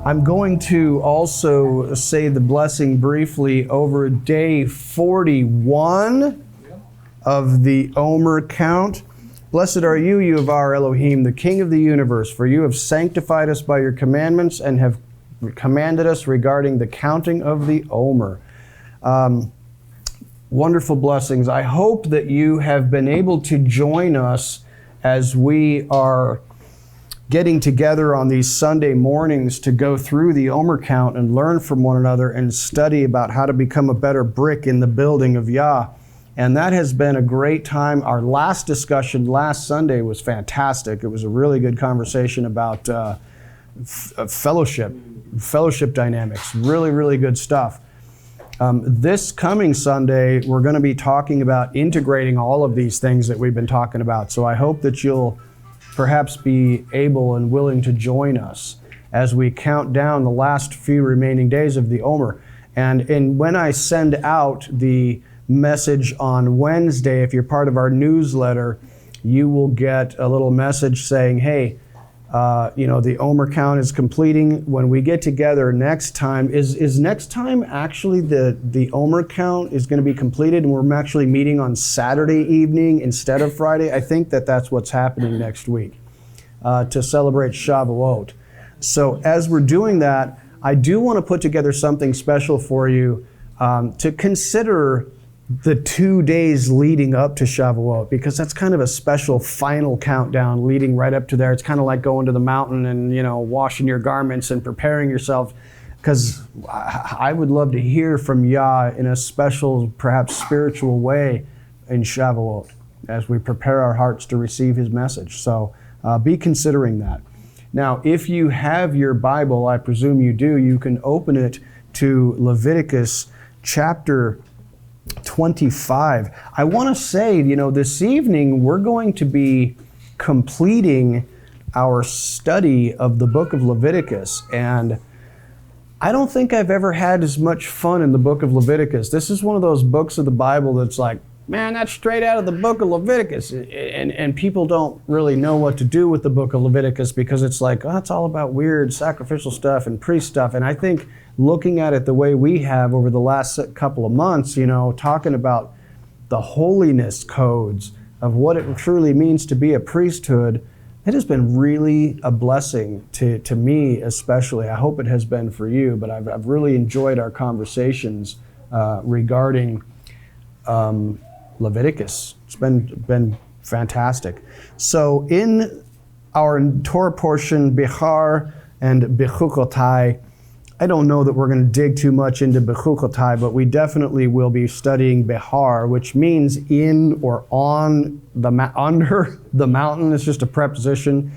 I'm going to also say the blessing briefly over day 41 of the Omer count. Blessed are you, you of our Elohim, the King of the universe, for you have sanctified us by your commandments and have commanded us regarding the counting of the Omer. Wonderful blessings. I hope that you have been able to join us as we are getting together on these Sunday mornings to go through the Omer count and learn from one another and study about how to become a better brick in the building of Yah. And that has been a great time. Our last discussion last Sunday was fantastic. It was a really good conversation about fellowship dynamics. Really, really good stuff. This coming Sunday, we're going to be talking about integrating all of these things that we've been talking about. So I hope that you'll perhaps be able and willing to join us as we count down the last few remaining days of the Omer. And when I send out the message on Wednesday, if you're part of our newsletter, you will get a little message saying, hey, the Omer count is completing. When we get together next time, is next time actually the Omer count is going to be completed and we're actually meeting on Saturday evening instead of Friday? I think that's what's happening next week to celebrate Shavuot. So as we're doing that, I do want to put together something special for you to consider the 2 days leading up to Shavuot, because that's kind of a special final countdown leading right up to there. It's kind of like going to the mountain and, washing your garments and preparing yourself, because I would love to hear from Yah in a special, perhaps spiritual way in Shavuot as we prepare our hearts to receive his message. So be considering that. Now, if you have your Bible, I presume you do, you can open it to Leviticus chapter 25. I want to say, this evening we're going to be completing our study of the book of Leviticus, and I don't think I've ever had as much fun in the book of Leviticus. This is one of those books of the Bible that's like, man, that's straight out of the book of Leviticus, and people don't really know what to do with the book of Leviticus because it's like, oh, it's all about weird sacrificial stuff and priest stuff. And I think looking at it the way we have over the last couple of months, talking about the holiness codes of what it truly means to be a priesthood, it has been really a blessing to me especially. I hope it has been for you, but I've really enjoyed our conversations regarding Leviticus. It's been fantastic. So in our Torah portion, Behar and Bechukotai, I don't know that we're going to dig too much into Bechukotai, but we definitely will be studying Behar, which means in or on the under the mountain. It's just a preposition.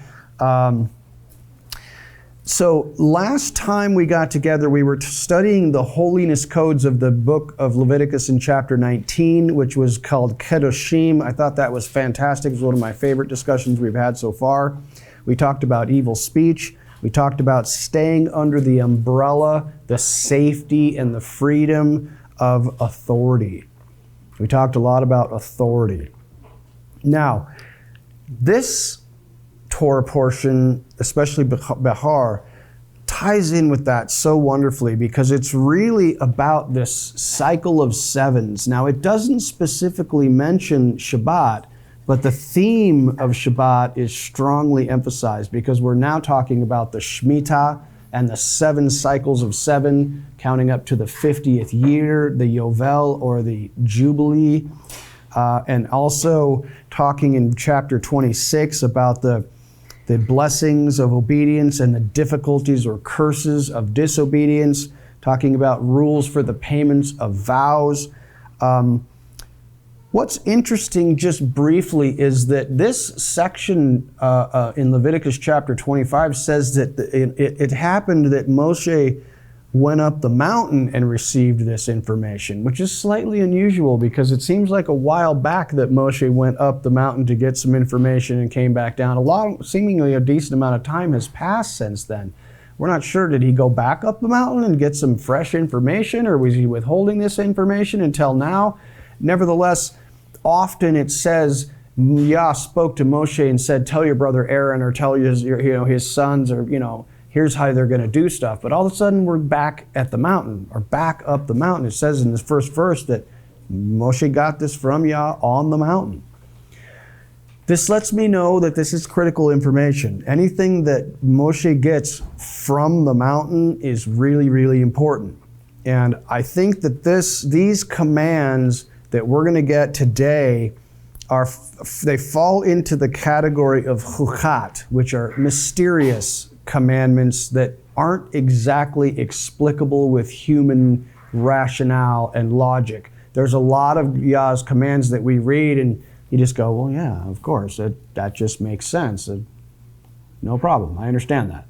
So last time we got together, we were studying the holiness codes of the book of Leviticus in chapter 19, which was called Kedoshim. I thought that was fantastic. It was one of my favorite discussions we've had so far. We talked about evil speech. We talked about staying under the umbrella, the safety and the freedom of authority. We talked a lot about authority. Now, this Torah portion, especially Behar, ties in with that so wonderfully because it's really about this cycle of sevens. Now, it doesn't specifically mention Shabbat, but the theme of Shabbat is strongly emphasized because we're now talking about the shmita and the 7 cycles of 7, counting up to the 50th year, the yovel or the jubilee, and also talking in chapter 26 about the blessings of obedience and the difficulties or curses of disobedience, talking about rules for the payments of vows. What's interesting, just briefly, is that this section in Leviticus chapter 25 says that it happened that Moshe went up the mountain and received this information, which is slightly unusual because it seems like a while back that Moshe went up the mountain to get some information and came back down. Seemingly a decent amount of time has passed since then. We're not sure, did he go back up the mountain and get some fresh information, or was he withholding this information until now? Nevertheless, often it says Yah spoke to Moshe and said, tell your brother Aaron or tell his sons or Here's how they're going to do stuff. But all of a sudden, we're back at the mountain, or back up the mountain. It says in this first verse that Moshe got this from Yah on the mountain. This lets me know that this is critical information. Anything that Moshe gets from the mountain is really, really important. And I think that these commands that we're going to get today they fall into the category of chukat, which are mysterious commandments that aren't exactly explicable with human rationale and logic. There's a lot of Yah's commands that we read and you just go, well, yeah, of course, that just makes sense. No problem, I understand that.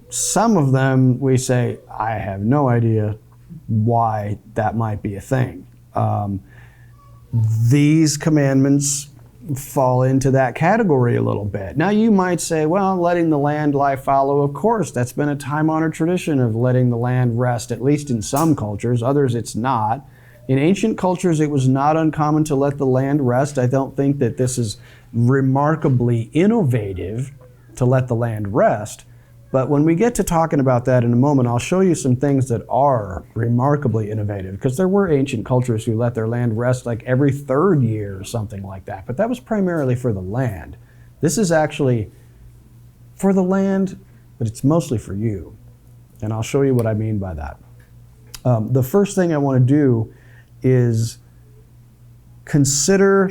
Some of them we say, I have no idea why that might be a thing. These commandments fall into that category a little bit. Now you might say, well, letting the land lie fallow, of course, that's been a time-honored tradition of letting the land rest, at least in some cultures. Others it's not. In ancient cultures, it was not uncommon to let the land rest. I don't think that this is remarkably innovative to let the land rest. But when we get to talking about that in a moment, I'll show you some things that are remarkably innovative, because there were ancient cultures who let their land rest like every third year or something like that. But that was primarily for the land. This is actually for the land, but it's mostly for you. And I'll show you what I mean by that. The first thing I want to do is consider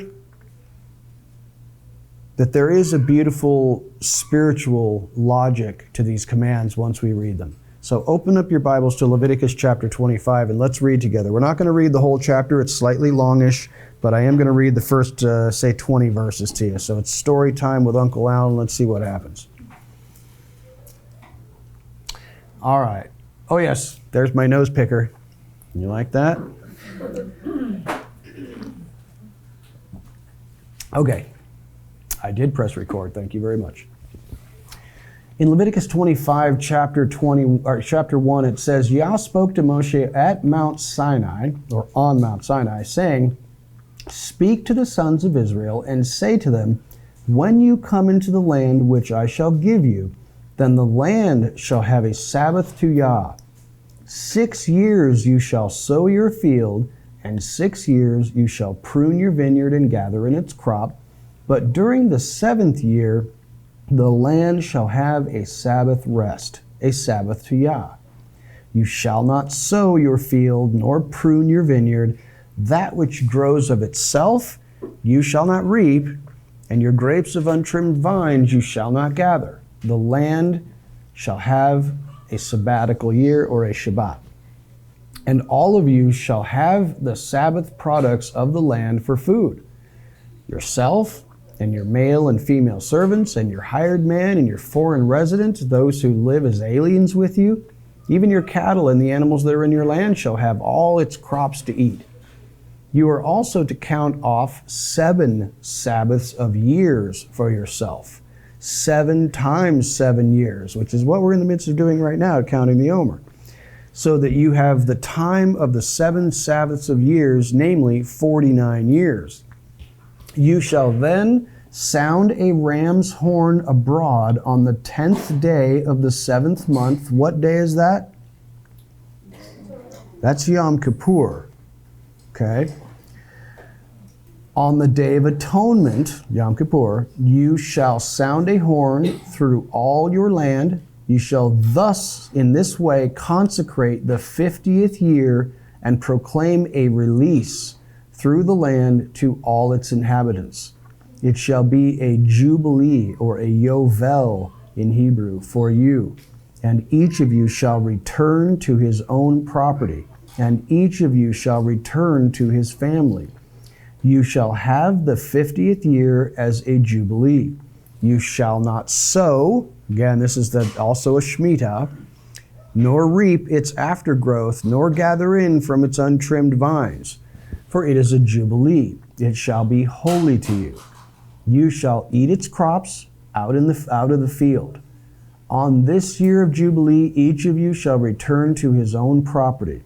that there is a beautiful spiritual logic to these commands once we read them. So open up your Bibles to Leviticus chapter 25 and let's read together. We're not going to read the whole chapter. It's slightly longish, but I am going to read the first, say, 20 verses to you. So it's story time with Uncle Alan. Let's see what happens. All right. Oh, yes, there's my nose picker. You like that? Okay. I did press record. Thank you very much. In Leviticus 25, chapter 1, it says, Yah spoke to Moshe at Mount Sinai, or on Mount Sinai, saying, Speak to the sons of Israel and say to them, When you come into the land which I shall give you, then the land shall have a Sabbath to Yah. 6 years you shall sow your field, and 6 years you shall prune your vineyard and gather in its crop. But during the 7th year, the land shall have a Sabbath rest, a Sabbath to Yah. You shall not sow your field, nor prune your vineyard. That which grows of itself you shall not reap, and your grapes of untrimmed vines you shall not gather. The land shall have a sabbatical year, or a Shabbat. And all of you shall have the Sabbath products of the land for food. Yourself, and your male and female servants, and your hired man, and your foreign residents, those who live as aliens with you, even your cattle and the animals that are in your land shall have all its crops to eat. You are also to count off 7 Sabbaths of years for yourself. 7 times 7 years, which is what we're in the midst of doing right now, counting the Omer. So that you have the time of the 7 Sabbaths of years, namely 49 years. You shall then sound a ram's horn abroad on the 10th day of the 7th month. What day is that? That's Yom Kippur. Okay. On the Day of Atonement, Yom Kippur, you shall sound a horn through all your land. You shall thus, in this way, consecrate the 50th year and proclaim a release through the land to all its inhabitants. It shall be a jubilee, or a yovel in Hebrew, for you, and each of you shall return to his own property, and each of you shall return to his family. You shall have the 50th year as a jubilee. You shall not sow, again, this is also a shmita, nor reap its aftergrowth, nor gather in from its untrimmed vines. For it is a jubilee. It shall be holy to you. You shall eat its crops out of the field. On this year of jubilee, each of you shall return to his own property.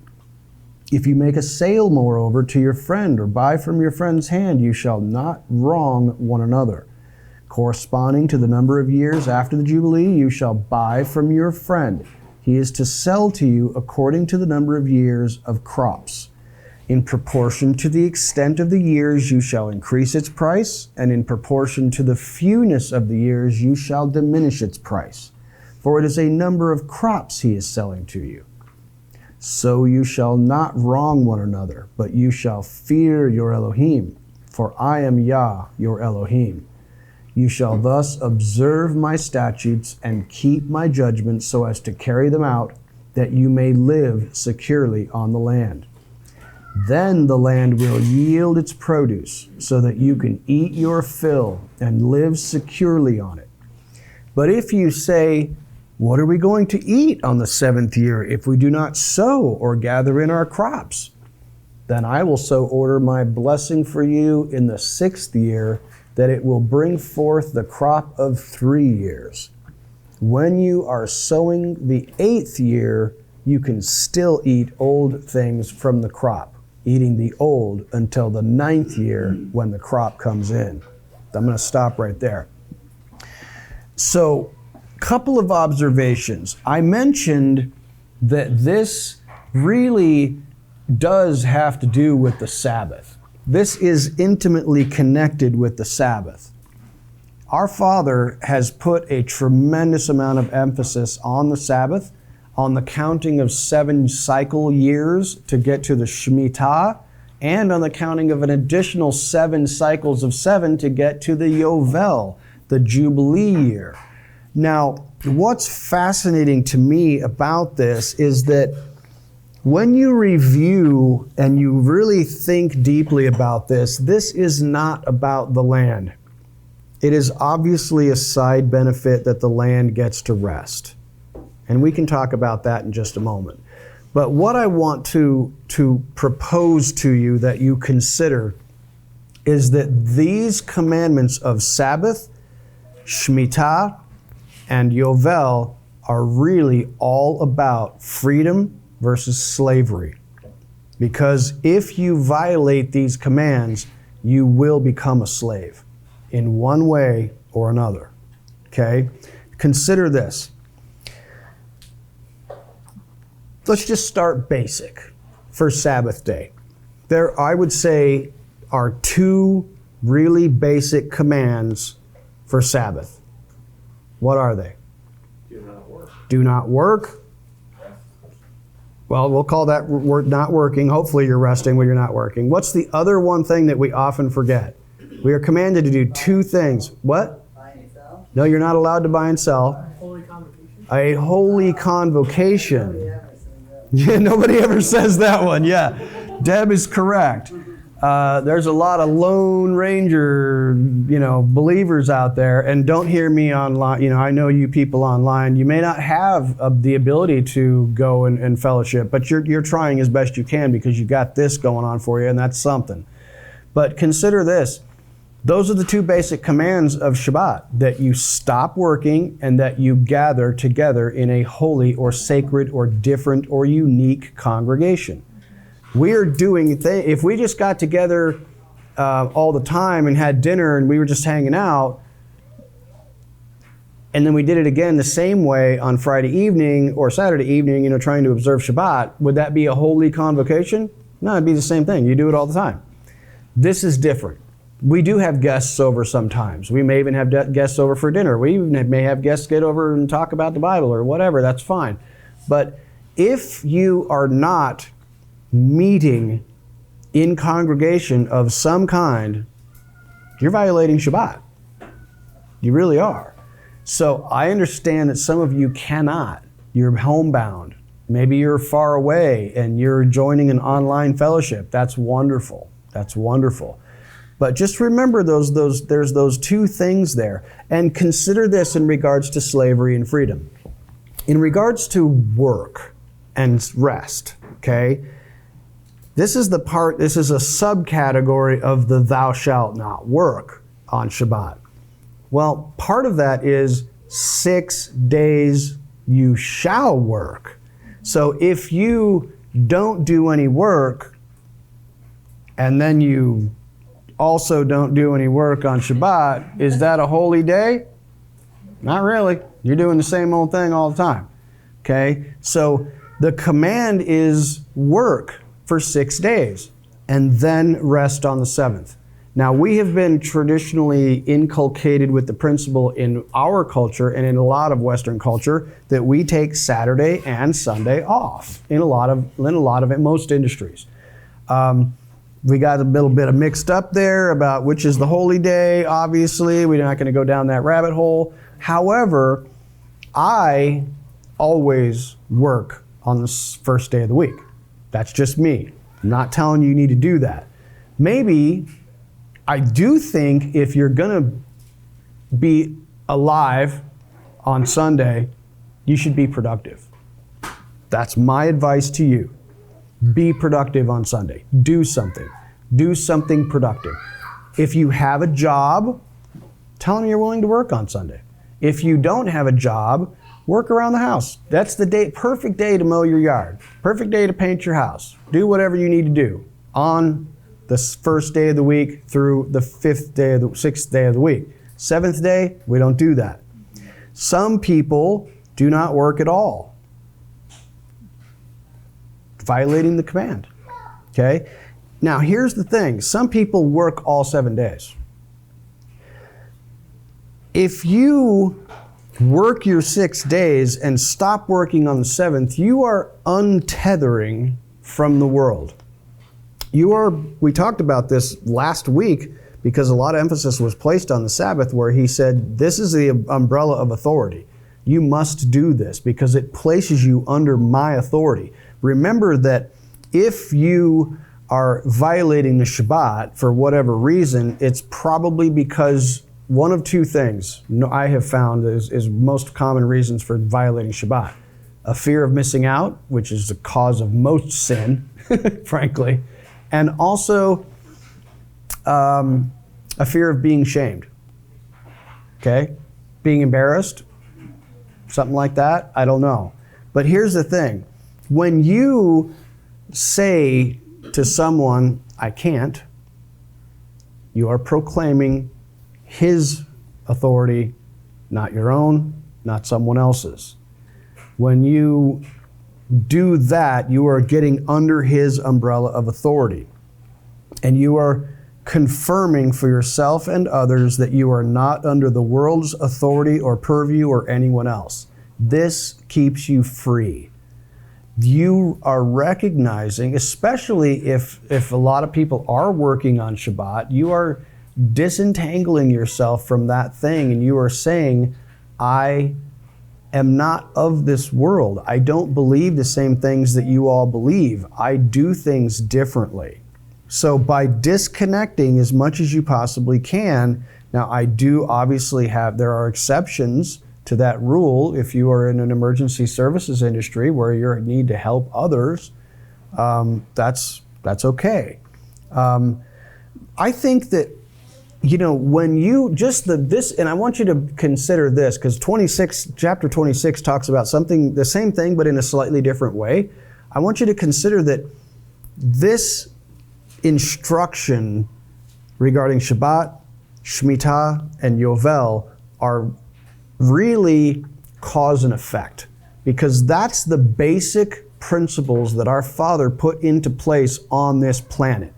If you make a sale, moreover, to your friend, or buy from your friend's hand, you shall not wrong one another. Corresponding to the number of years after the Jubilee, you shall buy from your friend. He is to sell to you according to the number of years of crops. In proportion to the extent of the years, you shall increase its price, and in proportion to the fewness of the years, you shall diminish its price. For it is a number of crops he is selling to you. So you shall not wrong one another, but you shall fear your Elohim, for I am Yah, your Elohim. You shall thus observe my statutes and keep my judgments so as to carry them out, that you may live securely on the land. Then the land will yield its produce, so that you can eat your fill and live securely on it. But if you say, what are we going to eat on the 7th year if we do not sow or gather in our crops? Then I will so order my blessing for you in the 6th year, that it will bring forth the crop of 3 years. When you are sowing the 8th year, you can still eat old things from the crop, eating the old until the 9th year when the crop comes in. I'm going to stop right there. So, couple of observations. I mentioned that this really does have to do with the Sabbath. This is intimately connected with the Sabbath. Our Father has put a tremendous amount of emphasis on the Sabbath, on the counting of 7 cycle years to get to the shmita, and on the counting of an additional 7 cycles of 7 to get to the yovel, the Jubilee year. Now, what's fascinating to me about this is that when you review and you really think deeply about this, this is not about the land. It is obviously a side benefit that the land gets to rest. And we can talk about that in just a moment. But what I want to propose to you that you consider is that these commandments of Sabbath, shmita, and yovel are really all about freedom versus slavery. Because if you violate these commands, you will become a slave in one way or another. Okay? Consider this. Let's just start basic for Sabbath day. There, I would say, are 2 really basic commands for Sabbath. What are they? Do not work. Do not work. Well, we'll call that not working. Hopefully you're resting when you're not working. What's the other one thing that we often forget? We are commanded to do 2 things. What? Buy and sell. No, you're not allowed to buy and sell. Holy convocation. A holy convocation. Yeah, nobody ever says that one. Yeah, Deb is correct. There's a lot of Lone Ranger, believers out there, and don't hear me online. I know you people online. You may not have the ability to go and fellowship, but you're trying as best you can because you got this going on for you, and that's something. But consider this. Those are the 2 basic commands of Shabbat, that you stop working and that you gather together in a holy or sacred or different or unique congregation. We are doing if we just got together all the time and had dinner and we were just hanging out, and then we did it again the same way on Friday evening or Saturday evening, trying to observe Shabbat, would that be a holy convocation? No, it'd be the same thing. You do it all the time. This is different. We do have guests over sometimes. We may even have guests over for dinner. We even may have guests get over and talk about the Bible or whatever. That's fine. But if you are not meeting in congregation of some kind, you're violating Shabbat. You really are. So I understand that some of you cannot. You're homebound. Maybe you're far away and you're joining an online fellowship. That's wonderful. That's wonderful. But just remember there's those 2 things there. And consider this in regards to slavery and freedom. In regards to work and rest, okay? This is a subcategory of the thou shalt not work on Shabbat. Well, part of that is 6 days you shall work. So if you don't do any work and then you also don't do any work on Shabbat, is that a holy day? Not really. You're doing the same old thing all the time. Okay? So the command is work for 6 days and then rest on the seventh. Now, we have been traditionally inculcated with the principle in our culture and in a lot of Western culture that we take Saturday and Sunday off in most industries. We got a little bit of mixed up there about which is the holy day, obviously. We're not going to go down that rabbit hole. However, I always work on the first day of the week. That's just me. I'm not telling you need to do that. Maybe I do think if you're going to be alive on Sunday, you should be productive. That's my advice to you. Be productive on Sunday. Do something. Do something productive. If you have a job, tell them you're willing to work on Sunday. If you don't have a job, work around the house. That's the day, perfect day to mow your yard. Perfect day to paint your house. Do whatever you need to do on the first day of the week through the sixth day of the week. Seventh day, we don't do that. Some people do not work at all, violating the command. Okay? Now, here's the thing. Some people work all 7 days. If you work your 6 days and stop working on the seventh, you are untethering from the world. We talked about this last week because a lot of emphasis was placed on the Sabbath, where he said, this is the umbrella of authority. You must do this because it places you under my authority. Remember that if you are violating the Shabbat for whatever reason, it's probably because one of two things I have found is most common reasons for violating Shabbat. A fear of missing out, which is the cause of most sin, frankly, and also a fear of being shamed. Okay? Being embarrassed, something like that, I don't know. But here's the thing. When you say to someone, I can't, you are proclaiming his authority, not your own, not someone else's. When you do that, you are getting under his umbrella of authority. And you are confirming for yourself and others that you are not under the world's authority or purview or anyone else. This keeps you free. You are recognizing, especially if a lot of people are working on Shabbat, you are disentangling yourself from that thing and you are saying, I am not of this world. I don't believe the same things that you all believe. I do things differently. So by disconnecting as much as you possibly can, now I do obviously there are exceptions to that rule if you are in an emergency services industry where you need to help others. That's okay. I think that, when you and I want you to consider this, because chapter 26 talks about the same thing, but in a slightly different way. I want you to consider that this instruction regarding Shabbat, shmita, and yovel are really cause and effect, because that's the basic principles that our Father put into place on this planet.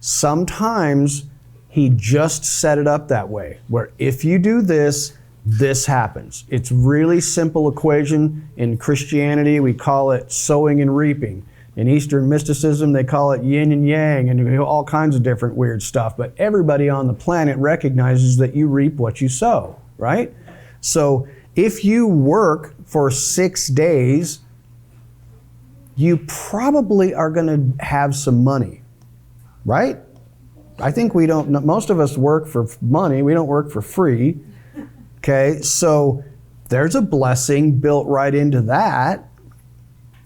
Sometimes he just set it up that way, where if you do this, this happens. It's really simple equation. In Christianity, we call it sowing and reaping. In Eastern mysticism, they call it yin and yang and all kinds of different weird stuff. But everybody on the planet recognizes that you reap what you sow, right? So if you work for 6 days, you probably are going to have some money, right? I think most of us work for money. We don't work for free. Okay, so there's a blessing built right into that.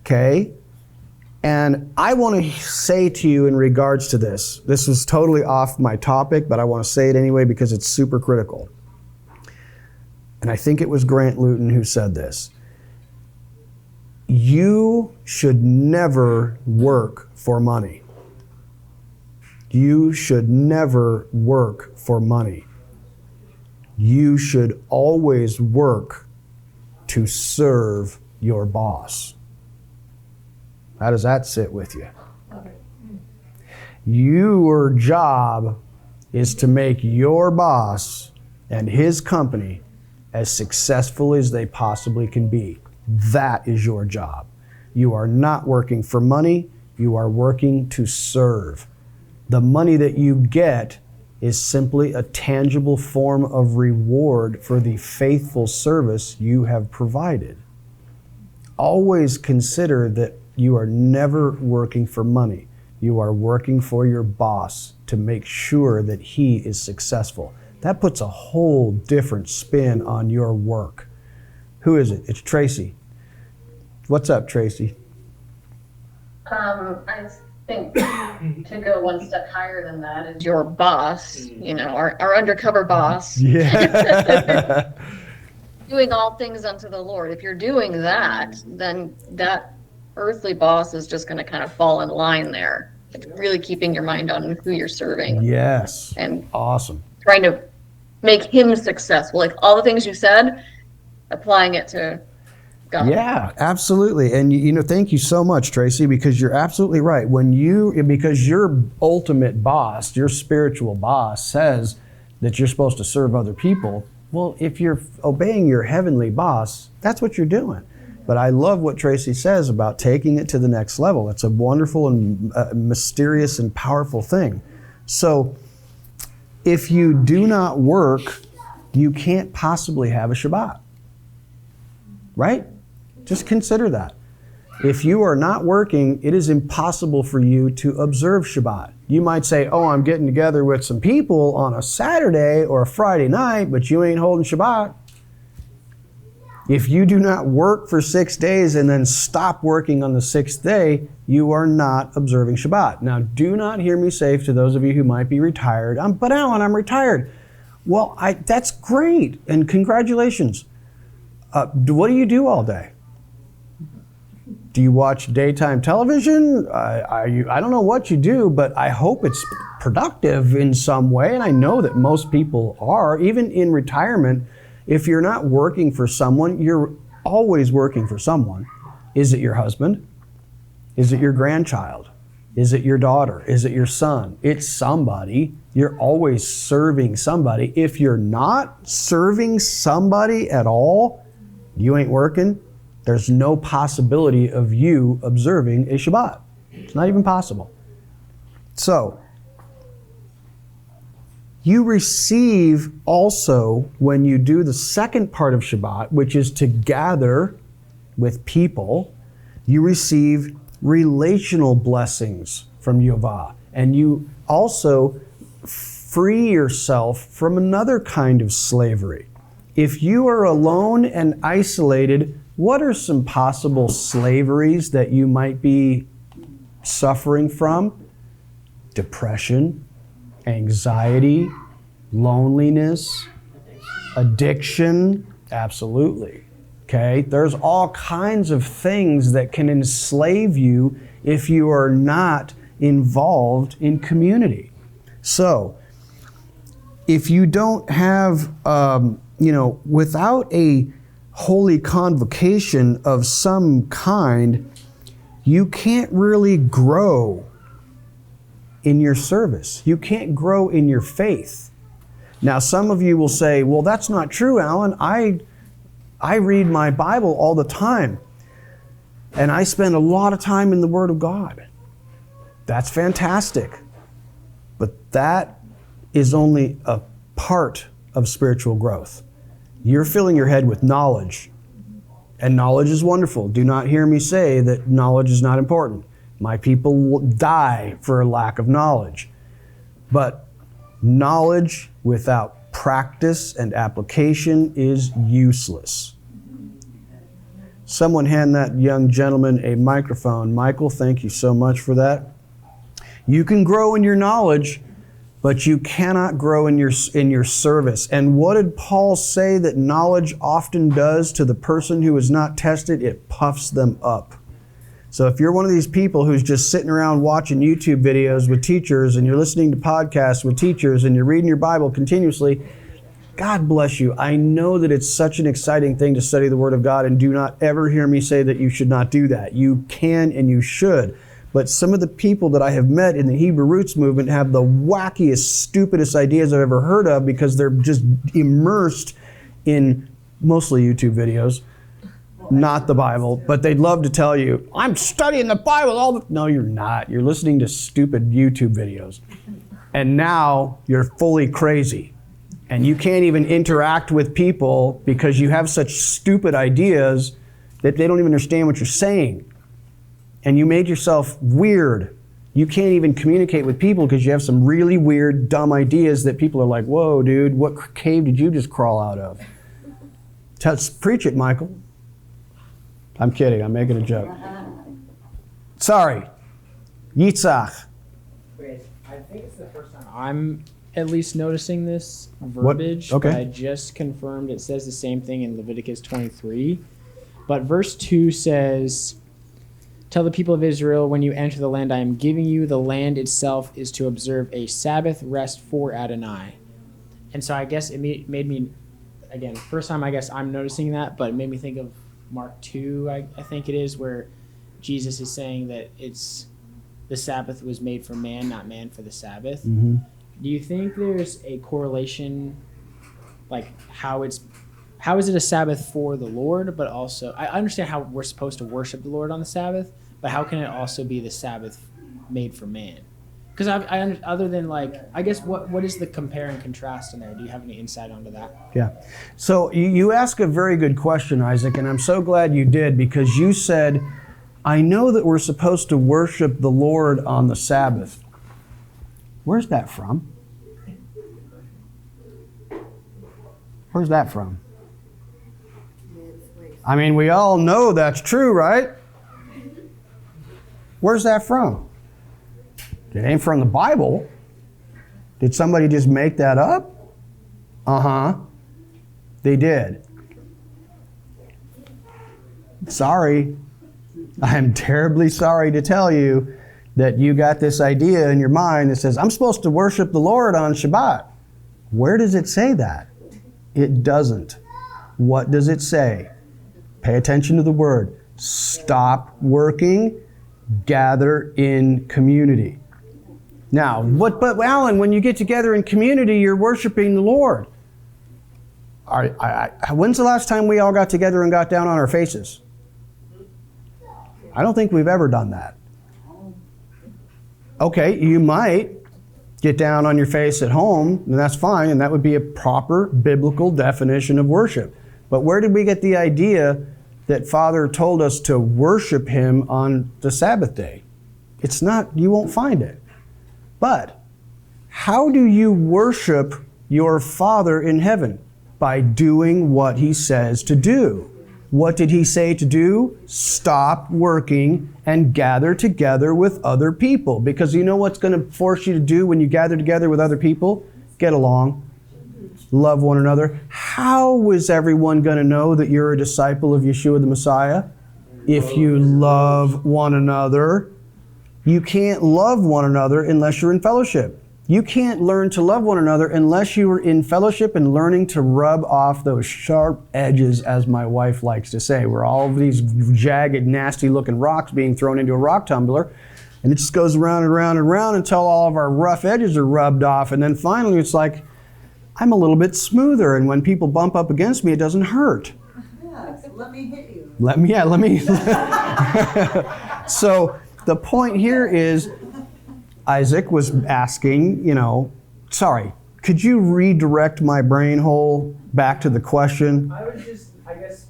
Okay, and I want to say to you in regards to this is totally off my topic, but I want to say it anyway because it's super critical. And I think it was Grant Luton who said this. You should never work for money. You should never work for money. You should always work to serve your boss. How does that sit with you? Your job is to make your boss and his company as successful as they possibly can be. That is your job. You are not working for money. You are working to serve. The money that you get is simply a tangible form of reward for the faithful service you have provided. Always consider that you are never working for money. You are working for your boss to make sure that he is successful. That puts a whole different spin on your work. Who is it? It's Tracy. What's up, Tracy? I think to go one step higher than that is your boss, our undercover boss. Yeah. Doing all things unto the Lord. If you're doing that, then that earthly boss is just going to kind of fall in line there. It's really keeping your mind on who you're serving. Yes. And awesome. Trying to make him successful. Like all the things you said, applying it to God. Yeah, absolutely. And thank you so much, Tracy, because you're absolutely right. Because your ultimate boss, your spiritual boss says that you're supposed to serve other people. Well, if you're obeying your heavenly boss, that's what you're doing. But I love what Tracy says about taking it to the next level. It's a wonderful and mysterious and powerful thing. So if you do not work, you can't possibly have a Shabbat. Right? Just consider that. If you are not working, it is impossible for you to observe Shabbat. You might say, oh, I'm getting together with some people on a Saturday or a Friday night, but you ain't holding Shabbat. If you do not work for 6 days and then stop working on the sixth day, you are not observing Shabbat. Now, do not hear me say to those of you who might be retired, but Alan, I'm retired. Well, that's great, and congratulations. What do you do all day? Do you watch daytime television? I don't know what you do, but I hope it's productive in some way, and I know that most people are. Even in retirement, if you're not working for someone, you're always working for someone. Is it your husband? Is it your grandchild? Is it your daughter? Is it your son? It's somebody. You're always serving somebody. If you're not serving somebody at all, you ain't working. There's no possibility of you observing a Shabbat. It's not even possible. So, you receive also, when you do the second part of Shabbat, which is to gather with people, you receive relational blessings from yovel. And you also free yourself from another kind of slavery. If you are alone and isolated, what are some possible slaveries that you might be suffering from? Depression, anxiety, loneliness, addiction, absolutely. Okay, there's all kinds of things that can enslave you if you are not involved in community. So, if you don't have, without a holy convocation of some kind, you can't really grow in your service. You can't grow in your faith. Now, some of you will say, well, that's not true, Alan. I read my Bible all the time, and I spend a lot of time in the Word of God. That's fantastic. But that is only a part of spiritual growth. You're filling your head with knowledge, and knowledge is wonderful. Do not hear me say that knowledge is not important. My people will die for a lack of knowledge. But knowledge without practice and application is useless. Someone hand that young gentleman a microphone. Michael, thank you so much for that. You can grow in your knowledge, but you cannot grow in your service. And what did Paul say that knowledge often does to the person who is not tested? It puffs them up. So if you're one of these people who's just sitting around watching YouTube videos with teachers, and you're listening to podcasts with teachers, and you're reading your Bible continuously, God bless you. I know that it's such an exciting thing to study the Word of God, and do not ever hear me say that you should not do that. You can and you should. But some of the people that I have met in the Hebrew Roots movement have the wackiest, stupidest ideas I've ever heard of, because they're just immersed in mostly YouTube videos, not the Bible. But they'd love to tell you, I'm studying the Bible all the... No, you're not. You're listening to stupid YouTube videos. And now you're fully crazy. And you can't even interact with people because you have such stupid ideas that they don't even understand what you're saying. And you made yourself weird. You can't even communicate with people because you have some really weird, dumb ideas that people are like, whoa, dude, what cave did you just crawl out of? Preach it, Michael. I'm kidding. I'm making a joke. Sorry. Yitzhak. Wait, I think it's the first time I'm at least noticing this verbiage. Okay. But I just confirmed it says the same thing in Leviticus 23. But verse 2 says, tell the people of Israel, when you enter the land I am giving you, the land itself is to observe a Sabbath rest for Adonai. And so I guess it made me, again, first time I guess I'm noticing that, but it made me think of Mark 2, I think it is, where Jesus is saying that it's the Sabbath was made for man, not man for the Sabbath. Mm-hmm. Do you think there's a correlation, like how is it a Sabbath for the Lord, but also, I understand how we're supposed to worship the Lord on the Sabbath, but how can it also be the Sabbath made for man? Because other than like, I guess what is the compare and contrast in there? Do you have any insight onto that? Yeah. So you ask a very good question, Isaac, and I'm so glad you did, because you said, I know that we're supposed to worship the Lord on the Sabbath. Where's that from? Where's that from? I mean, we all know that's true, right? Where's that from? It ain't from the Bible. Did somebody just make that up? Uh-huh. They did. Sorry. I am terribly sorry to tell you that you got this idea in your mind that says, I'm supposed to worship the Lord on Shabbat. Where does it say that? It doesn't. What does it say? Pay attention to the word. Stop working, gather in community. Now, but Alan, when you get together in community, you're worshiping the Lord. When's the last time we all got together and got down on our faces? I don't think we've ever done that. Okay, you might get down on your face at home, and that's fine, and that would be a proper biblical definition of worship. But where did we get the idea that Father told us to worship Him on the Sabbath day? It's not, you won't find it. But how do you worship your Father in heaven? By doing what He says to do. What did He say to do? Stop working and gather together with other people. Because you know what's going to force you to do when you gather together with other people? Get along. Love one another. How is everyone going to know that you're a disciple of Yeshua the Messiah? If you love one another. You can't love one another unless you're in fellowship. You can't learn to love one another unless you are in fellowship and learning to rub off those sharp edges, as my wife likes to say, where all of these jagged, nasty-looking rocks being thrown into a rock tumbler, and it just goes around and around and around until all of our rough edges are rubbed off, and then finally it's like, I'm a little bit smoother, and when people bump up against me, it doesn't hurt. Yes, let me hit you. Let me. So the point here is, Isaac was asking, sorry, could you redirect my brain hole back to the question? I was just, I guess,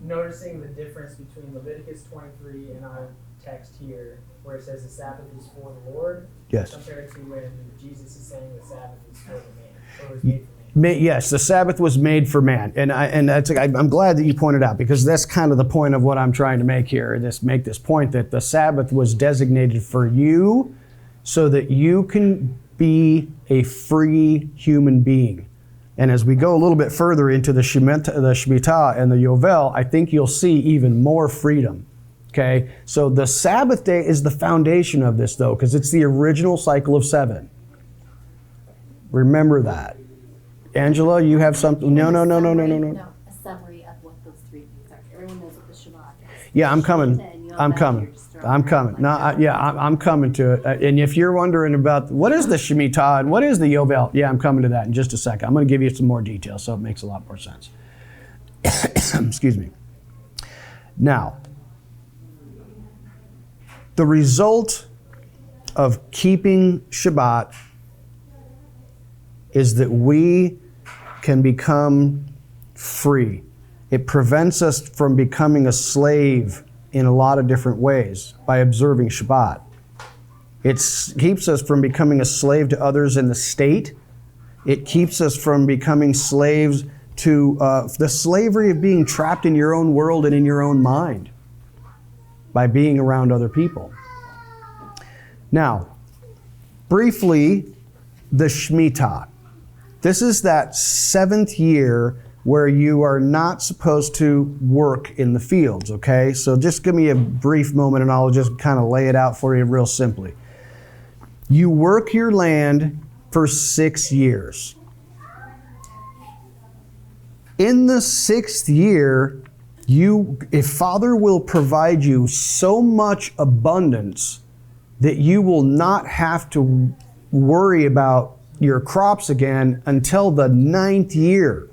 noticing the difference between Leviticus 23 and our text here, where it says the Sabbath is for the Lord, Yes. compared to when Jesus is saying the Sabbath is for the man, or was made for man. Yes, the Sabbath was made for man, and I'm glad that you pointed out, because that's kind of the point of what I'm trying to make here. Make this point that the Sabbath was designated for you, so that you can be a free human being. And as we go a little bit further into the shmita and the yovel, I think you'll see even more freedom. Okay, so the Sabbath day is the foundation of this, though, because it's the original cycle of 7. Remember that. Angela, you have something? No. No, a summary of what those 3 things are. Everyone knows what the Shabbat is. Yeah, I'm coming. Shmita and yovel, I'm coming. you're just I'm coming. No, I'm coming to it. And if you're wondering about what is the shmita and what is the yovel, yeah, I'm coming to that in just a second. I'm going to give you some more details so it makes a lot more sense. Excuse me. Now, the result of keeping Shabbat is that we can become free. It prevents us from becoming a slave in a lot of different ways by observing Shabbat. It keeps us from becoming a slave to others in the state. It keeps us from becoming slaves to the slavery of being trapped in your own world and in your own mind by being around other people. Now, briefly, the shmita. This is that 7th year where you are not supposed to work in the fields, okay? So just give me a brief moment and I'll just kind of lay it out for you real simply. You work your land for 6 years. In the 6th year, if Father will provide you so much abundance that you will not have to worry about your crops again until the 9th year.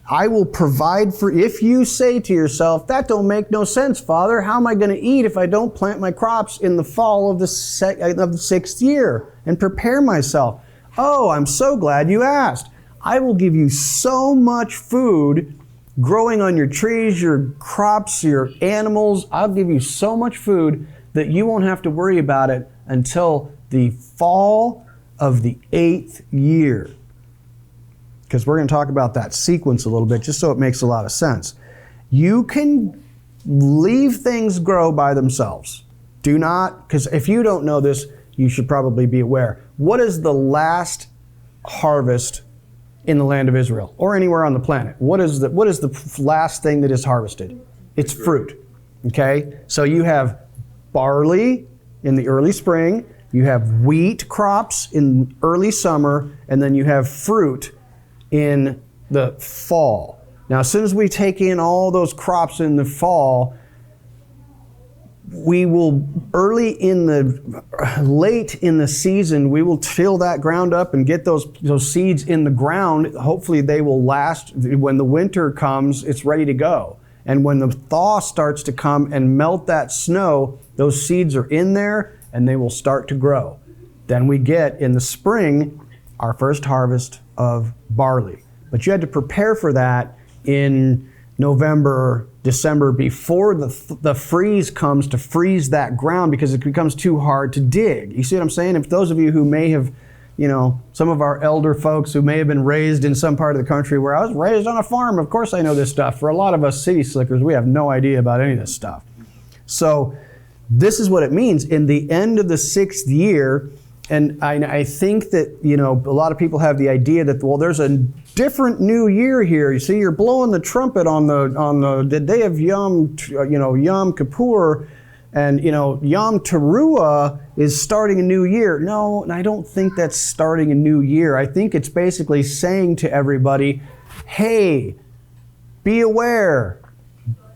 I will provide for, if you say to yourself, that don't make no sense, Father. How am I going to eat if I don't plant my crops in the fall of the 6th year and prepare myself? Oh, I'm so glad you asked. I will give you so much food growing on your trees, your crops, your animals. I'll give you so much food that you won't have to worry about it until the fall of the 8th year. Because we're going to talk about that sequence a little bit, just so it makes a lot of sense. You can leave things grow by themselves. Do not, because if you don't know this, you should probably be aware. What is the last harvest in the land of Israel or anywhere on the planet? What is the last thing that is harvested? It's fruit. Okay? So you have barley in the early spring, you have wheat crops in early summer, and then you have fruit in the fall. Now, as soon as we take in all those crops in the fall, we will late in the season, we will till that ground up and get those seeds in the ground. Hopefully they will last. When the winter comes, it's ready to go. And when the thaw starts to come and melt that snow, those seeds are in there and they will start to grow. Then we get in the spring our first harvest of barley. But you had to prepare for that in November, December, before the freeze comes to freeze that ground, because it becomes too hard to dig. You see what I'm saying? If those of you who may have, some of our elder folks who may have been raised in some part of the country where I was raised on a farm, of course I know this stuff. For a lot of us city slickers, we have no idea about any of this stuff. So this is what it means. In the end of the 6th year, and I think that, a lot of people have the idea that, well, there's a different new year here. You see, you're blowing the trumpet on the day of Yom Kippur, and, Yom Teruah is starting a new year. No, I don't think that's starting a new year. I think it's basically saying to everybody, hey, be aware,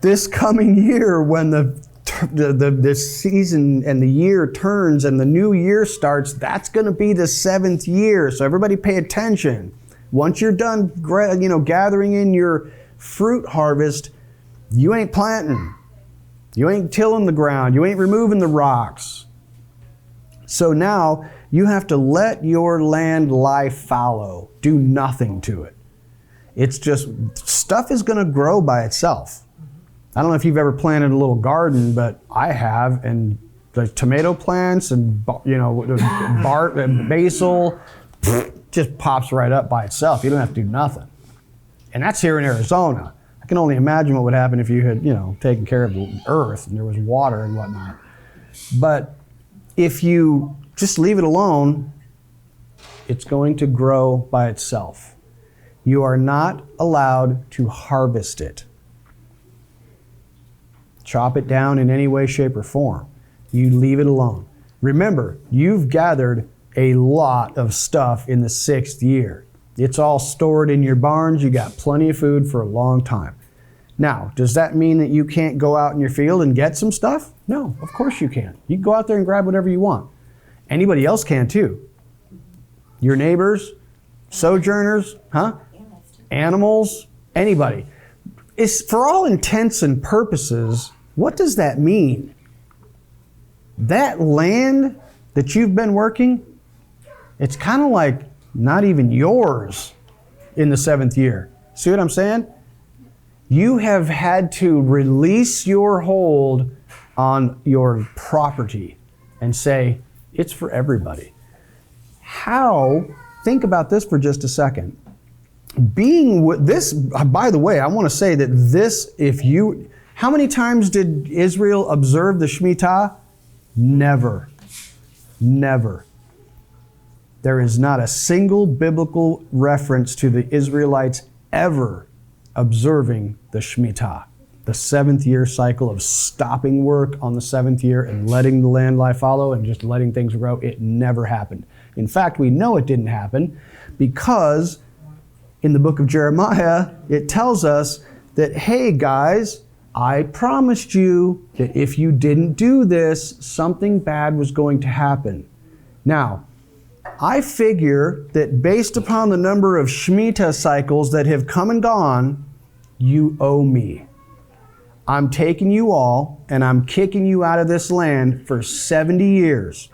this coming year when the season and the year turns and the new year starts, that's going to be the 7th year. So everybody pay attention. Once you're done, gathering in your fruit harvest, you ain't planting. You ain't tilling the ground. You ain't removing the rocks. So now you have to let your land lie fallow. Do nothing to it. It's just, stuff is going to grow by itself. I don't know if you've ever planted a little garden, but I have, and the tomato plants and basil just pops right up by itself. You don't have to do nothing. And that's here in Arizona. I can only imagine what would happen if you had, taken care of the earth and there was water and whatnot. But if you just leave it alone, it's going to grow by itself. You are not allowed to harvest it. chop it down in any way, shape, or form. You leave it alone. Remember, you've gathered a lot of stuff in the 6th year. It's all stored in your barns. You got plenty of food for a long time. Now, does that mean that you can't go out in your field and get some stuff? No, of course you can. You can go out there and grab whatever you want. Anybody else can too. Your neighbors, sojourners, animals, anybody. It's, for all intents and purposes, what does that mean? That land that you've been working, it's kind of like not even yours in the 7th year. See what I'm saying? You have had to release your hold on your property and say, it's for everybody. How? Think about this for just a second. This, by the way, I want to say that this, how many times did Israel observe the shmita? Never. Never. There is not a single biblical reference to the Israelites ever observing the shmita, the 7th year cycle of stopping work on the 7th year and letting the land lie fallow and just letting things grow. It never happened. In fact, we know it didn't happen because in the book of Jeremiah, it tells us that, hey guys, I promised you that if you didn't do this, something bad was going to happen. Now, I figure that based upon the number of shmita cycles that have come and gone, you owe me. I'm taking you all and I'm kicking you out of this land for 70 years.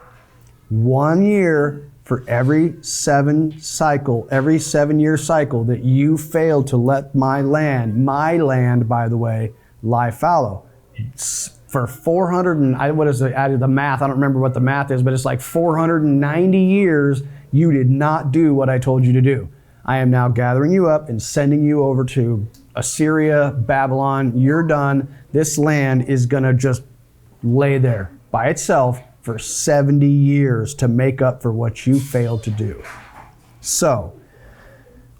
1 year for every 7 year cycle that you failed to let my land, by the way, lie fallow. For 400 and what is it? Added the math. I don't remember what the math is, but it's like 490 years you did not do what I told you to do. I am now gathering you up and sending you over to Assyria, Babylon. You're done. This land is going to just lay there by itself for 70 years to make up for what you failed to do. So,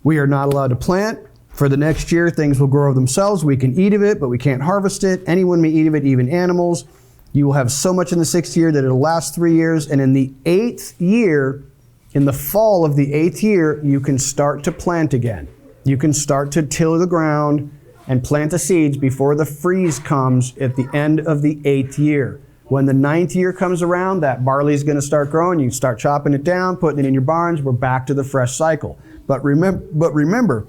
we are not allowed to plant. For the next year, things will grow of themselves. We can eat of it, but we can't harvest it. Anyone may eat of it, even animals. You will have so much in the 6th year that it'll last 3 years. And in the 8th year, in the fall of the 8th year, you can start to plant again. You can start to till the ground and plant the seeds before the freeze comes at the end of the 8th year. When the 9th year comes around, that barley is going to start growing. You start chopping it down, putting it in your barns. We're back to the fresh cycle. But remember,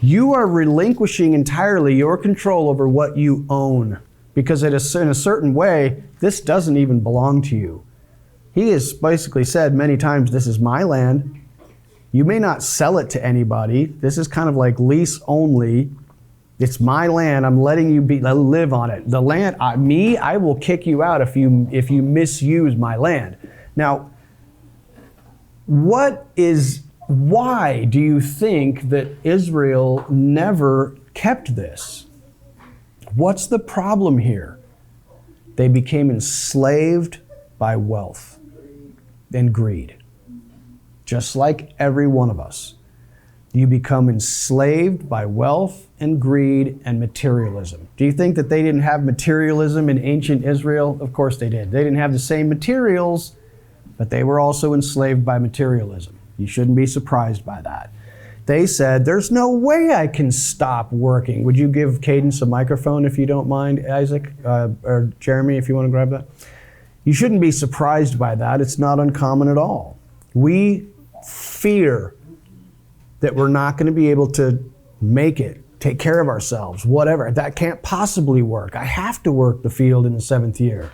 you are relinquishing entirely your control over what you own, because in a certain way, this doesn't even belong to you. He has basically said many times, this is my land. You may not sell it to anybody. This is kind of like lease only. It's my land. I'm letting you live on it. The land, I will kick you out if you misuse my land. Now, why do you think that Israel never kept this? What's the problem here? They became enslaved by wealth and greed. Just like every one of us. You become enslaved by wealth and greed and materialism. Do you think that they didn't have materialism in ancient Israel? Of course they did. They didn't have the same materials, but they were also enslaved by materialism. You shouldn't be surprised by that. They said, there's no way I can stop working. Would you give Cadence a microphone if you don't mind, Isaac? Or Jeremy, if you want to grab that? You shouldn't be surprised by that. It's not uncommon at all. We fear that we're not going to be able to make it, take care of ourselves, whatever. That can't possibly work. I have to work the field in the 7th year.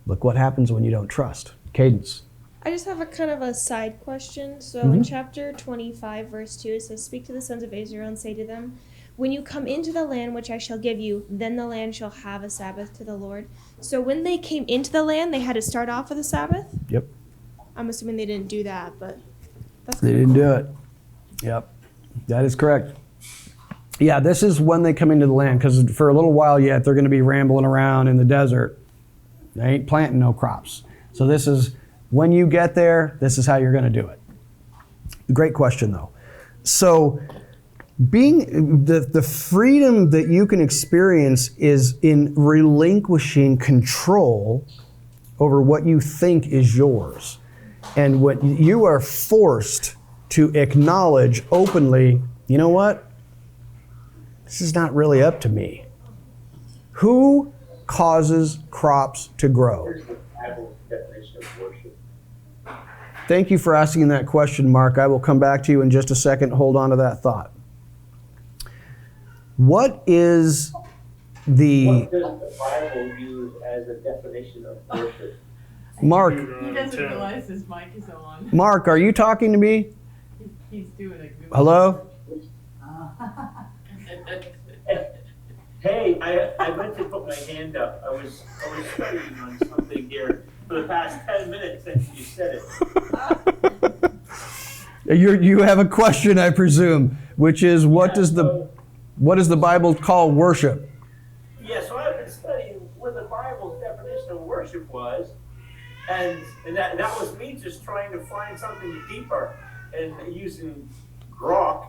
Look what happens when you don't trust. Cadence. I just have a kind of a side question. So in chapter 25, verse 2, it says, "Speak to the sons of Israel and say to them, when you come into the land which I shall give you, then the land shall have a Sabbath to the Lord." So when they came into the land, they had to start off with a Sabbath? Yep. I'm assuming they didn't do that, but that's They didn't do it. Yep. That is correct. Yeah, this is when they come into the land, because for a little while yet, they're going to be rambling around in the desert. They ain't planting no crops. So this is, when you get there, this is how you're going to do it. Great question, though. So being the freedom that you can experience is in relinquishing control over what you think is yours. And what you are forced to acknowledge openly, you know what? This is not really up to me. Who causes crops to grow? Here's the Bible definition of worship. Thank you for asking that question, Mark. I will come back to you in just a second. Hold on to that thought. What is What the... does the Bible use as a definition of worship? Mark, He doesn't realize his mic is on. Mark, are you talking to me? He's doing a Google. Hello? Hey, I meant to put my hand up. I was studying on something here for the past 10 minutes since you said it. You have a question, I presume, which is what does the Bible call worship? Yeah, so I've been studying what the Bible's definition of worship was, and that was me just trying to find something deeper and using grok,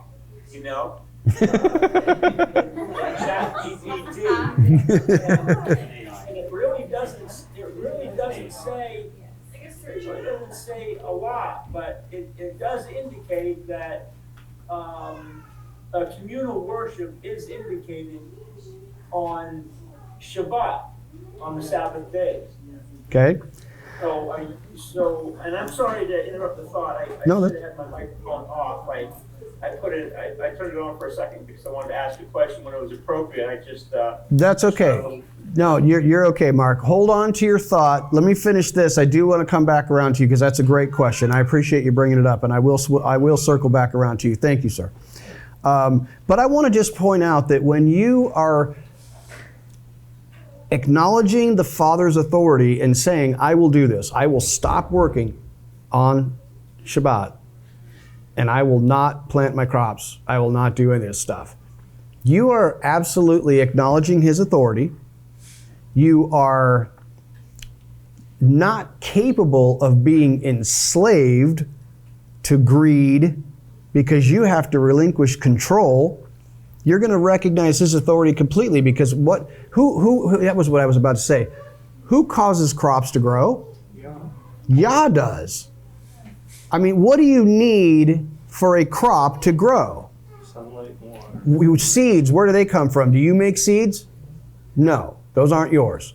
you know. ChatGPT. And it really doesn't say a lot, but it does indicate that a communal worship is indicated on Shabbat, on the Sabbath days. Okay. So, and I'm sorry to interrupt the thought. I No, should have had my microphone off. I turned it on for a second because I wanted to ask a question when it was appropriate. I just That's okay. No, you're okay, Mark. Hold on to your thought. Let me finish this. I do want to come back around to you because that's a great question. I appreciate you bringing it up, and I will circle back around to you. Thank you, sir. But I want to just point out that when you are acknowledging the Father's authority and saying, I will do this, I will stop working on Shabbat, and I will not plant my crops, I will not do any of this stuff. You are absolutely acknowledging His authority. You are not capable of being enslaved to greed because you have to relinquish control. You're going to recognize His authority completely because who that was what I was about to say. Who causes crops to grow? Yah does. I mean, what do you need for a crop to grow? sunlight and water. Seeds, where do they come from? Do you make seeds? No, those aren't yours.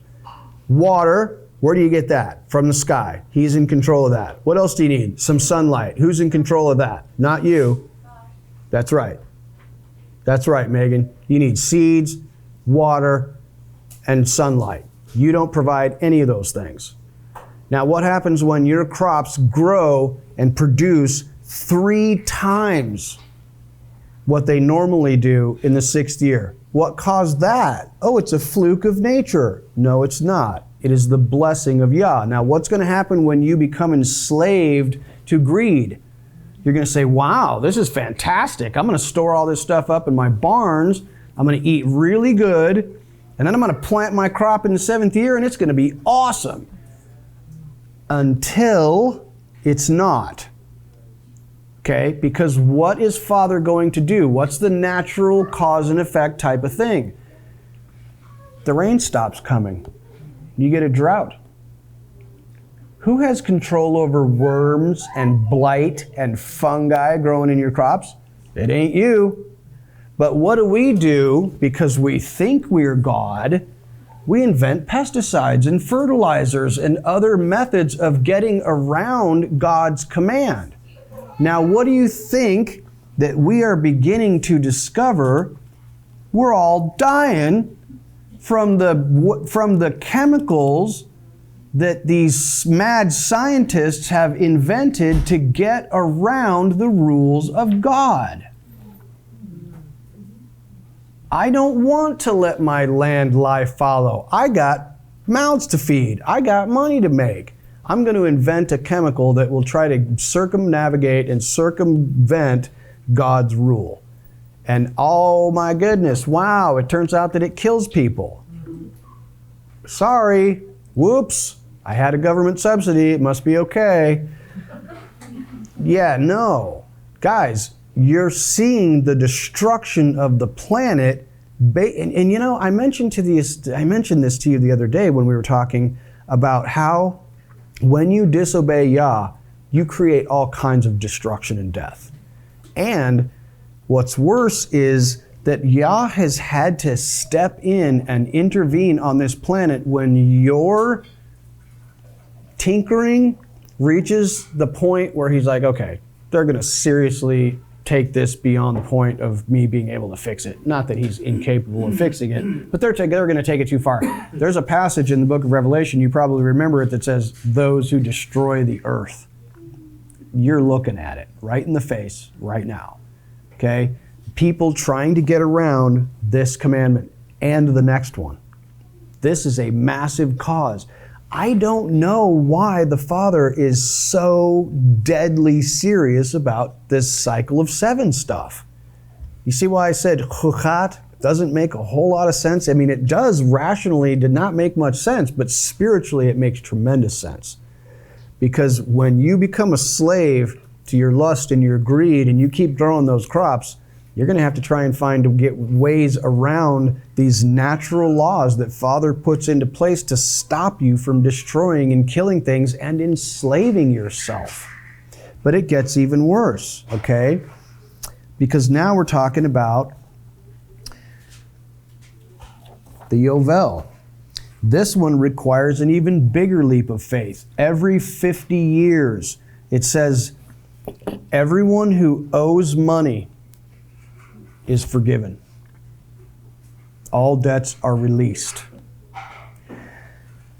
Water, where do you get that? From the sky. He's in control of that. What else do you need? Some sunlight. Who's in control of that? Not you. That's right. That's right, Megan. You need seeds, water, and sunlight. You don't provide any of those things. Now, what happens when your crops grow and produce 3 times what they normally do in the 6th year? What caused that? Oh, it's a fluke of nature. No, it's not. It is the blessing of Yah. Now, what's going to happen when you become enslaved to greed? You're going to say, wow, this is fantastic. I'm going to store all this stuff up in my barns. I'm going to eat really good. And then I'm going to plant my crop in the 7th year, and it's going to be awesome. Until it's not. Okay? Because what is Father going to do? What's the natural cause and effect type of thing? The rain stops coming. You get a drought. Who has control over worms and blight and fungi growing in your crops? It ain't you. But what do? Because we think we're God, we invent pesticides and fertilizers and other methods of getting around God's command. Now, what do you think that we are beginning to discover? We're all dying from the chemicals that these mad scientists have invented to get around the rules of God. I don't want to let my land lie fallow. I got mouths to feed. I got money to make. I'm going to invent a chemical that will try to circumnavigate and circumvent God's rule. And oh my goodness, wow, it turns out that it kills people. Sorry, whoops, I had a government subsidy, it must be okay. Yeah, no. Guys, you're seeing the destruction of the planet. And you know, I mentioned this to you the other day when we were talking about how when you disobey Yah, you create all kinds of destruction and death. And what's worse is that Yah has had to step in and intervene on this planet when your tinkering reaches the point where he's like, okay, they're going to seriously take this beyond the point of me being able to fix it. Not that he's incapable of fixing it, but they're going to take it too far. There's a passage in the book of Revelation, you probably remember it, that says, those who destroy the earth. You're looking at it right in the face right now. Okay? People trying to get around this commandment and the next one. This is a massive cause. I don't know why the Father is so deadly serious about this cycle of 7 stuff. You see why I said chuchat doesn't make a whole lot of sense? I mean, it does rationally, did not make much sense, but spiritually it makes tremendous sense. Because when you become a slave to your lust and your greed and you keep throwing those crops, you're going to have to try and get ways around these natural laws that Father puts into place to stop you from destroying and killing things and enslaving yourself. But it gets even worse, okay? Because now we're talking about the yovel. This one requires an even bigger leap of faith. Every 50 years, it says, everyone who owes money is forgiven. All debts are released.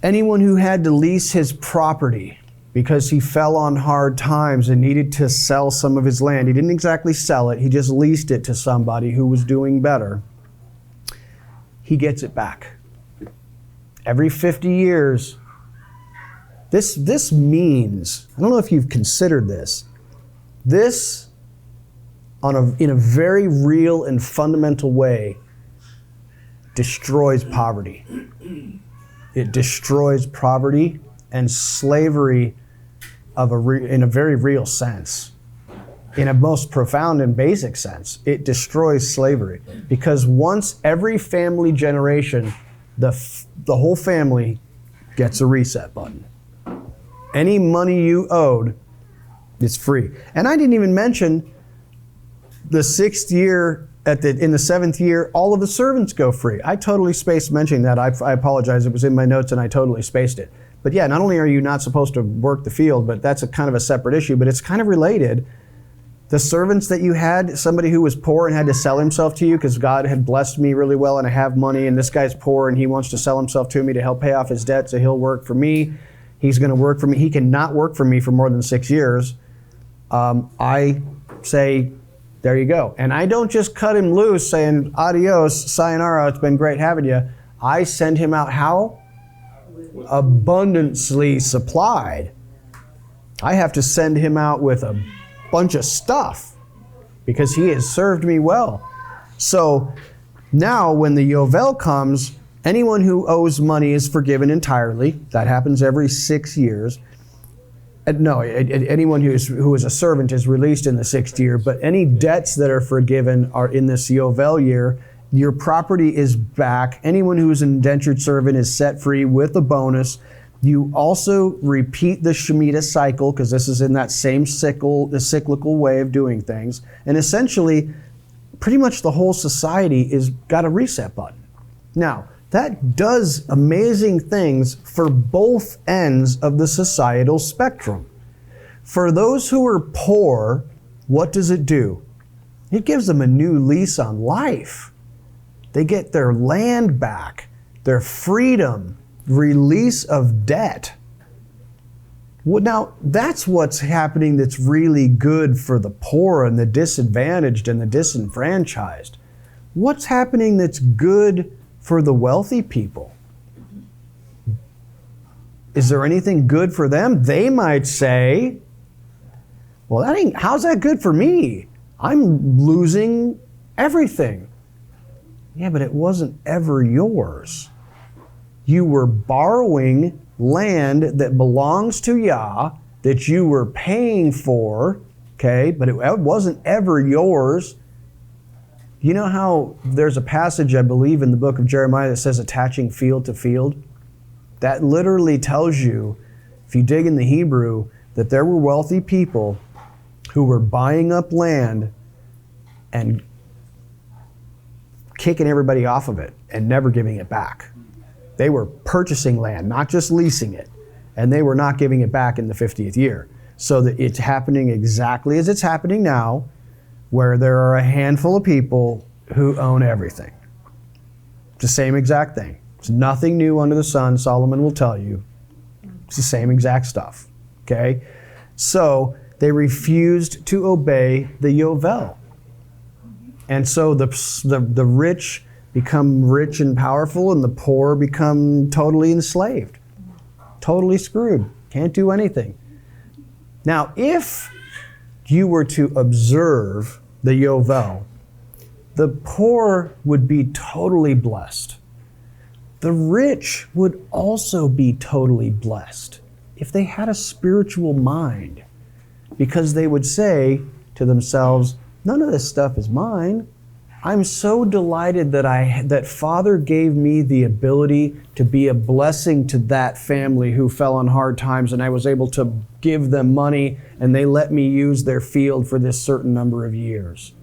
Anyone who had to lease his property because he fell on hard times and needed to sell some of his land, he didn't exactly sell it, he just leased it to somebody who was doing better, he gets it back. Every 50 years. This means, I don't know if you've considered this, this in a very real and fundamental way destroys poverty. It destroys poverty and slavery in a very real sense. In a most profound and basic sense, it destroys slavery. Because once every family generation, the whole family gets a reset button. Any money you owed, it's free. And I didn't even mention the 6th year, in the 7th year, all of the servants go free. I totally spaced mentioning that. I apologize. It was in my notes and I totally spaced it. But yeah, not only are you not supposed to work the field, but that's a kind of a separate issue, but it's kind of related. The servants that you had, somebody who was poor and had to sell himself to you because God had blessed me really well and I have money, and this guy's poor and he wants to sell himself to me to help pay off his debt, so he'll work for me. He's going to work for me. He cannot work for me for more than 6 years. I say, there you go. And I don't just cut him loose saying, adios, sayonara, it's been great having you. I send him out how? Abundantly supplied. I have to send him out with a bunch of stuff because he has served me well. So now when the yovel comes, anyone who owes money is forgiven entirely. That happens every 6 years. Anyone who is a servant is released in the 6th year, but any debts that are forgiven are in this yovel year. Your property is back. Anyone who is an indentured servant is set free with a bonus. You also repeat the shmita cycle, because this is in that same the cyclical way of doing things. And essentially, pretty much the whole society is got a reset button. Now, that does amazing things for both ends of the societal spectrum. For those who are poor, what does it do? It gives them a new lease on life. They get their land back, their freedom, release of debt. Well, now, that's what's happening that's really good for the poor and the disadvantaged and the disenfranchised. What's happening that's good for the wealthy people? Is there anything good for them? They might say, well, how's that good for me? I'm losing everything. Yeah, but it wasn't ever yours. You were borrowing land that belongs to Yah, that you were paying for okay? But it wasn't ever yours. You know how there's a passage, I believe, in the book of Jeremiah that says attaching field to field? That literally tells you, if you dig in the Hebrew, that there were wealthy people who were buying up land and kicking everybody off of it and never giving it back. They were purchasing land, not just leasing it, and they were not giving it back in the 50th year. So that it's happening exactly as it's happening now, where there are a handful of people who own everything. It's the same exact thing. It's nothing new under the sun, Solomon will tell you. It's the same exact stuff, okay? So they refused to obey the yovel. And so the rich become rich and powerful, and the poor become totally enslaved, totally screwed, can't do anything. Now, if you were to observe the yovel, the poor would be totally blessed. The rich would also be totally blessed if they had a spiritual mind, because they would say to themselves, none of this stuff is mine. I'm so delighted that Father gave me the ability to be a blessing to that family who fell on hard times, and I was able to give them money and they let me use their field for this certain number of years.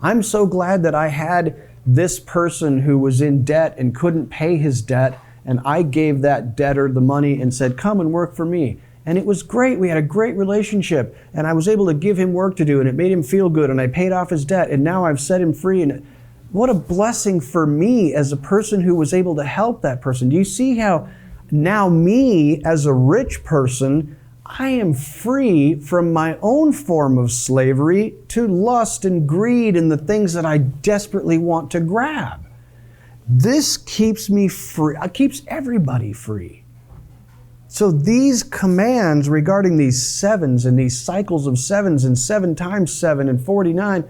I'm so glad that I had this person who was in debt and couldn't pay his debt, and I gave that debtor the money and said, come and work for me. And it was great. We had a great relationship, and I was able to give him work to do, and it made him feel good, and I paid off his debt, and now I've set him free. And what a blessing for me as a person who was able to help that person. Do you see how now me as a rich person, I am free from my own form of slavery to lust and greed and the things that I desperately want to grab. This keeps me free. It keeps everybody free. So these commands regarding these sevens and these cycles of sevens and 7 times 7 and 49,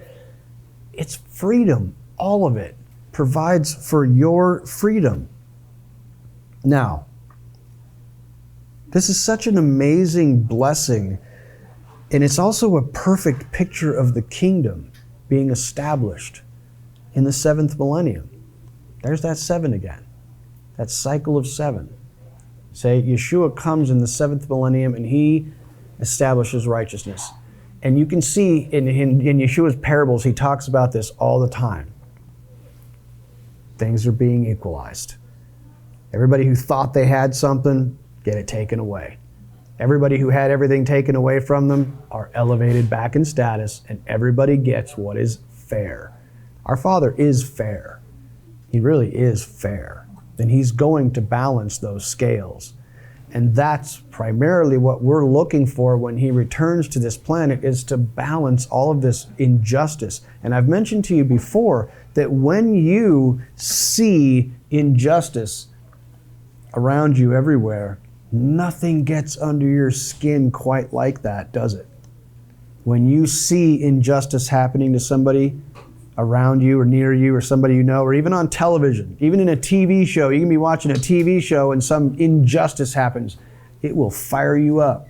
it's freedom. All of it provides for your freedom. Now, this is such an amazing blessing, and it's also a perfect picture of the kingdom being established in the 7th millennium. There's that 7 again, that cycle of 7. Say, Yeshua comes in the 7th millennium and he establishes righteousness. And you can see in Yeshua's parables, he talks about this all the time. Things are being equalized. Everybody who thought they had something, get it taken away. Everybody who had everything taken away from them are elevated back in status, and everybody gets what is fair. Our Father is fair. He really is fair. Then he's going to balance those scales. And that's primarily what we're looking for when he returns to this planet, is to balance all of this injustice. And I've mentioned to you before that when you see injustice around you everywhere, nothing gets under your skin quite like that, does it? When you see injustice happening to somebody around you or near you or somebody you know, or even on television, even in a TV show, you can be watching a TV show and some injustice happens, it will fire you up.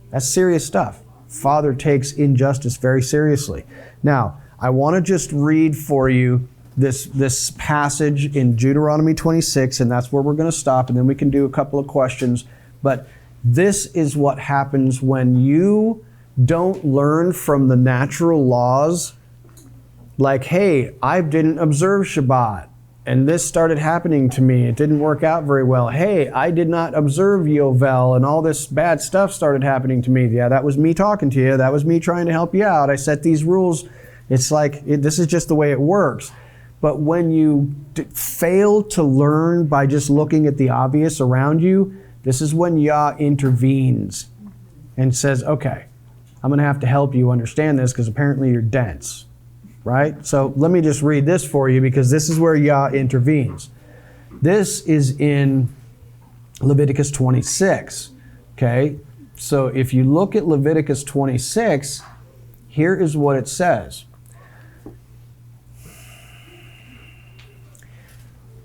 That's serious stuff. Father takes injustice very seriously. Now, I want to just read for you this passage in Deuteronomy 26, and that's where we're going to stop, and then we can do a couple of questions. But this is what happens when you don't learn from the natural laws. Like, hey, I didn't observe Shabbat, and this started happening to me. It didn't work out very well. Hey, I did not observe yovel, and all this bad stuff started happening to me. Yeah, that was me talking to you. That was me trying to help you out. I set these rules. It's like, this is just the way it works. But when you fail to learn by just looking at the obvious around you, this is when Yah intervenes and says, okay, I'm going to have to help you understand this because apparently you're dense. Right? So let me just read this for you because this is where Yah intervenes. This is in Leviticus 26. Okay? So if you look at Leviticus 26, here is what it says.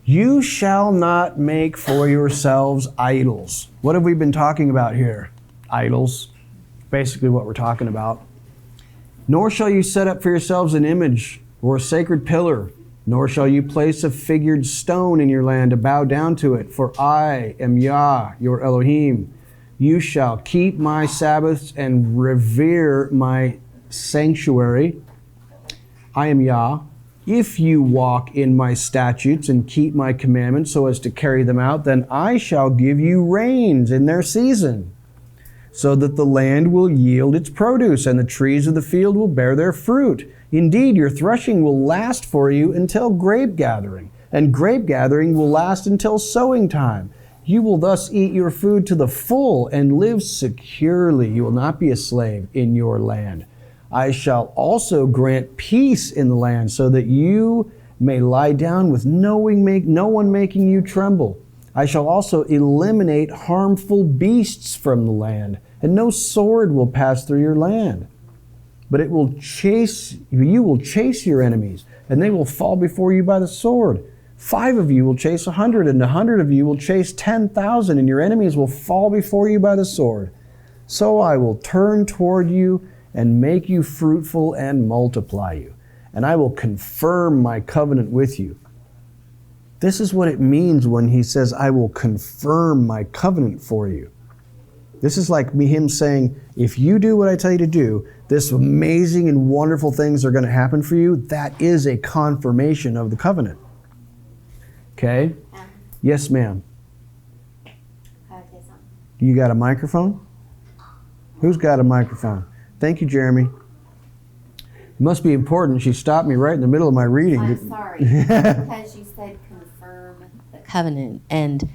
You shall not make for yourselves idols. What have we been talking about here? Idols. Basically what we're talking about. Nor shall you set up for yourselves an image or a sacred pillar, nor shall you place a figured stone in your land to bow down to it, for I am Yah, your Elohim. You shall keep my Sabbaths and revere my sanctuary. I am Yah. If you walk in my statutes and keep my commandments so as to carry them out, then I shall give you rains in their season, so that the land will yield its produce, and the trees of the field will bear their fruit. Indeed, your threshing will last for you until grape gathering, and grape gathering will last until sowing time. You will thus eat your food to the full and live securely. You will not be a slave in your land. I shall also grant peace in the land, so that you may lie down with no one making you tremble. I shall also eliminate harmful beasts from the land, and no sword will pass through your land. But you will chase your enemies, and they will fall before you by the sword. 5 of you will chase 100, and 100 of you will chase 10,000, and your enemies will fall before you by the sword. So I will turn toward you and make you fruitful and multiply you, and I will confirm my covenant with you. This is what it means when he says, I will confirm my covenant for you. This is like him saying, if you do what I tell you to do, this amazing and wonderful things are going to happen for you. That is a confirmation of the covenant. Okay? Yes, ma'am. You got a microphone? Who's got a microphone? Thank you, Jeremy. It must be important. She stopped me right in the middle of my reading. I'm sorry, because you said confirm the covenant, and